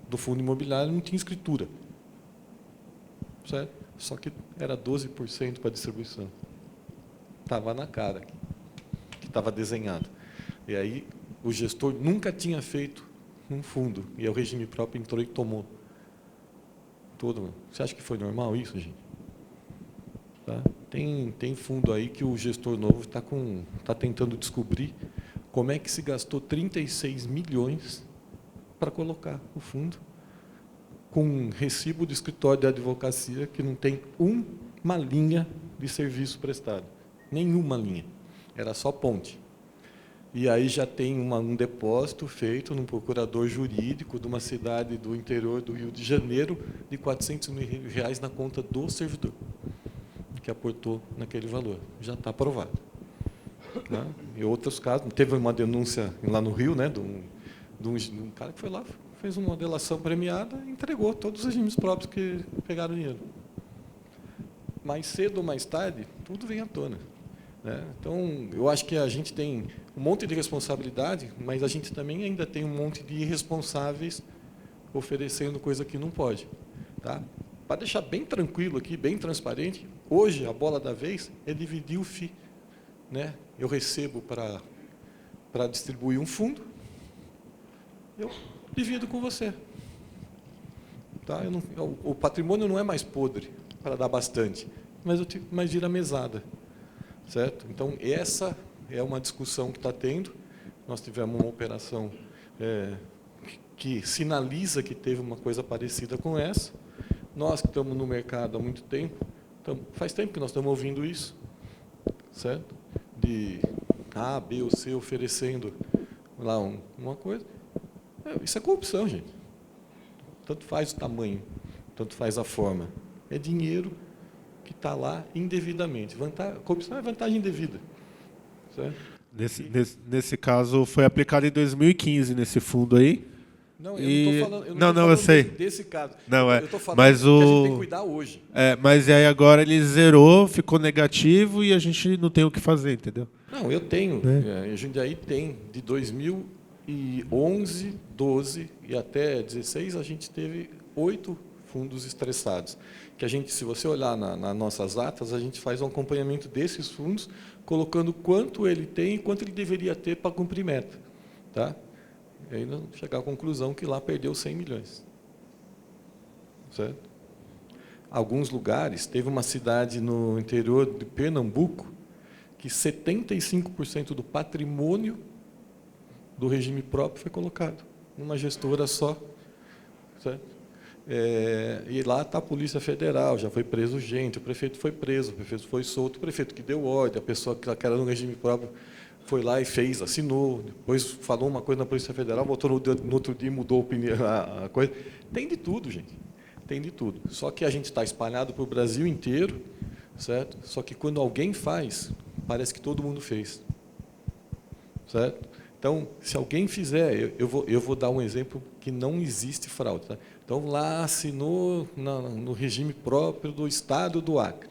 do fundo imobiliário não tinha escritura. Certo? Só que era 12% para distribuição. Estava na cara que estava desenhado. E aí o gestor nunca tinha feito um fundo, e o regime próprio entrou e tomou. Você acha que foi normal isso, gente? Tá? Tem fundo aí que o gestor novo está tentando descobrir como é que se gastou 36 milhões para colocar o fundo, com um recibo do escritório de advocacia que não tem uma linha de serviço prestado. Nenhuma linha. Era só ponte. E aí já tem um depósito feito num procurador jurídico de uma cidade do interior do Rio de Janeiro de R$400 mil na conta do servidor, que aportou naquele valor. Já está aprovado. Né? E outros casos, teve uma denúncia lá no Rio, né, de um cara que foi lá, fez uma delação premiada e entregou todos os regimes próprios que pegaram o dinheiro. Mais cedo ou mais tarde, tudo vem à tona. Né? Então, eu acho que a gente tem um monte de responsabilidade, mas a gente também ainda tem um monte de irresponsáveis oferecendo coisa que não pode. Tá? Para deixar bem tranquilo aqui, bem transparente, hoje a bola da vez é dividir o FII. Né? Eu recebo para distribuir um fundo, eu divido com você. Tá? O patrimônio não é mais podre para dar bastante, mas vira mesada. Certo? Então, essa é uma discussão que está tendo. Nós tivemos uma operação que sinaliza que teve uma coisa parecida com essa. Nós que estamos no mercado há muito tempo, faz tempo que nós estamos ouvindo isso, certo? De A, B ou C oferecendo lá uma coisa. Isso é corrupção, gente. Tanto faz o tamanho, tanto faz a forma. É dinheiro que está lá indevidamente. Corrupção é vantagem indevida. Certo? Nesse caso, foi aplicado em 2015, nesse fundo aí. Não, E... eu não estou falando eu sei. desse caso. Não, eu estou falando mas que a gente tem que cuidar hoje. Mas aí agora ele zerou, ficou negativo e a gente não tem o que fazer, entendeu? Não, eu tenho. Jundiaí tem. De 2011, 12 e até 16, a gente teve 8 fundos estressados. Que a gente, se você olhar nas nossas atas, a gente faz um acompanhamento desses fundos, colocando quanto ele tem e quanto ele deveria ter para cumprir meta. Tá? E aí chegar à conclusão que lá perdeu 100 milhões. Certo? Alguns lugares, teve uma cidade no interior de Pernambuco que 75% do patrimônio do regime próprio foi colocado numa gestora só. Certo? E lá está a Polícia Federal, já foi preso gente, o prefeito foi preso, o prefeito foi solto, o prefeito que deu ordem, a pessoa que era no regime próprio foi lá e fez, assinou, depois falou uma coisa na Polícia Federal, voltou no outro dia e mudou a coisa. Tem de tudo, gente. Tem de tudo. Só que a gente está espalhado para o Brasil inteiro, certo? Só que quando alguém faz, parece que todo mundo fez. Certo? Então, se alguém fizer, eu vou dar um exemplo que não existe fraude. Tá? Então, lá assinou no regime próprio do Estado do Acre,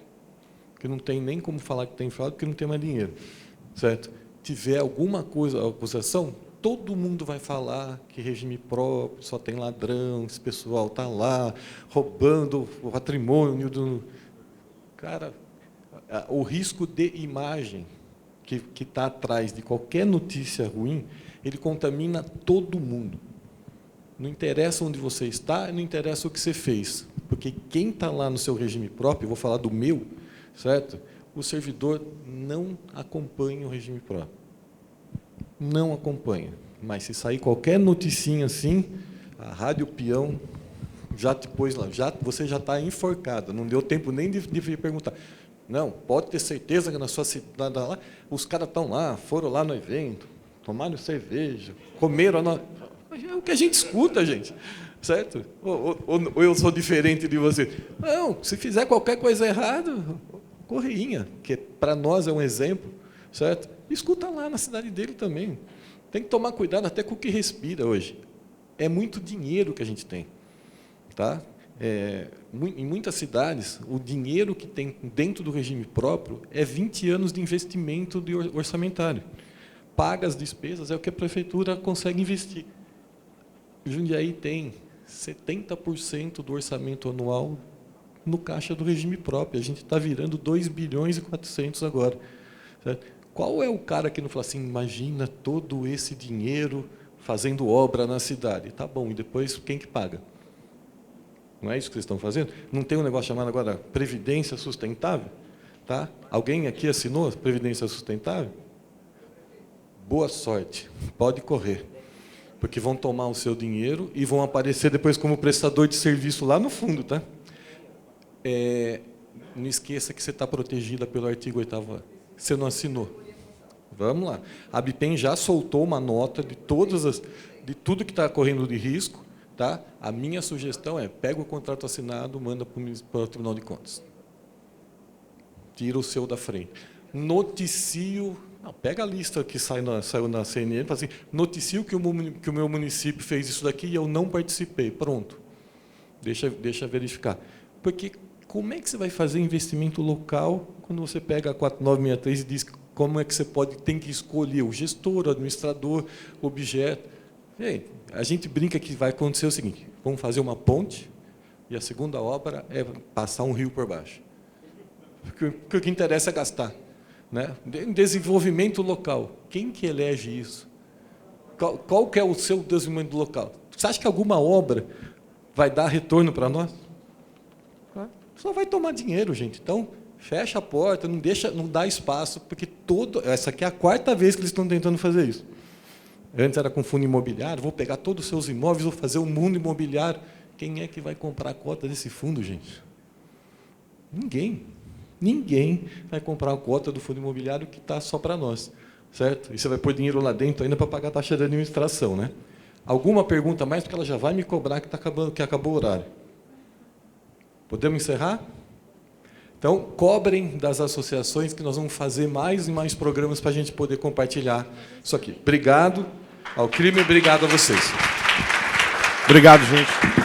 que não tem nem como falar que tem fraude, porque não tem mais dinheiro. Certo? Tiver alguma coisa, acusação, todo mundo vai falar que regime próprio, só tem ladrão, esse pessoal está lá roubando o patrimônio do... Cara, o risco de imagem que está atrás de qualquer notícia ruim, ele contamina todo mundo. Não interessa onde você está, não interessa o que você fez, porque quem está lá no seu regime próprio, eu vou falar do meu, certo? O servidor não acompanha o regime próprio. Não acompanha. Mas se sair qualquer noticinha assim, a Rádio Peão já te pôs lá, você já está enforcado, não deu tempo nem de perguntar. Não, pode ter certeza que na sua cidade lá, os caras estão lá, foram lá no evento, tomaram cerveja, comeram... É o que a gente escuta, gente. Certo? Ou eu sou diferente de você? Não, se fizer qualquer coisa errada, Correinha, que para nós é um exemplo, certo? Escuta lá na cidade dele também. Tem que tomar cuidado até com o que respira hoje. É muito dinheiro que a gente tem. Tá? Em muitas cidades, o dinheiro que tem dentro do regime próprio é 20 anos de investimento orçamentário. Paga as despesas, é o que a prefeitura consegue investir. Jundiaí tem 70% do orçamento anual no caixa do regime próprio. A gente está virando 2 bilhões e 400 agora. Certo? Qual é o cara que não fala assim, imagina todo esse dinheiro fazendo obra na cidade? Tá bom, e depois quem que paga? Não é isso que vocês estão fazendo? Não tem um negócio chamado agora Previdência Sustentável? Tá? Alguém aqui assinou Previdência Sustentável? Boa sorte, pode correr. Porque vão tomar o seu dinheiro e vão aparecer depois como prestador de serviço lá no fundo. Tá? Não esqueça que você está protegida pelo artigo 8º. Você não assinou. Vamos lá. A Bipem já soltou uma nota de tudo que está correndo de risco. Tá? A minha sugestão é, pega o contrato assinado, manda para o Tribunal de Contas. Tira o seu da frente. Noticio... Não, pega a lista que saiu na CNN, fala assim, noticio que o meu município fez isso daqui e eu não participei. Pronto. Deixa verificar. Porque como é que você vai fazer investimento local quando você pega a 4963 e diz como é que você tem que escolher o gestor, o administrador, o objeto? Gente, a gente brinca que vai acontecer o seguinte, vamos fazer uma ponte e a segunda obra é passar um rio por baixo. Porque o que interessa é gastar. Né? Desenvolvimento local. Quem que elege isso? Qual que é o seu desenvolvimento local? Você acha que alguma obra vai dar retorno para nós? Só vai tomar dinheiro, gente. Então, fecha a porta, não dá espaço, porque essa aqui é a 4ª vez que eles estão tentando fazer isso. Antes era com fundo imobiliário, vou pegar todos os seus imóveis, vou fazer um mundo imobiliário. Quem é que vai comprar a cota desse fundo, gente? Ninguém. Ninguém vai comprar a cota do fundo imobiliário que está só para nós, certo? E você vai pôr dinheiro lá dentro ainda para pagar a taxa de administração, né? Alguma pergunta a mais? Porque ela já vai me cobrar que acabou o horário. Podemos encerrar? Então, cobrem das associações que nós vamos fazer mais e mais programas para a gente poder compartilhar isso aqui. Obrigado ao CRIME e obrigado a vocês. Obrigado, gente.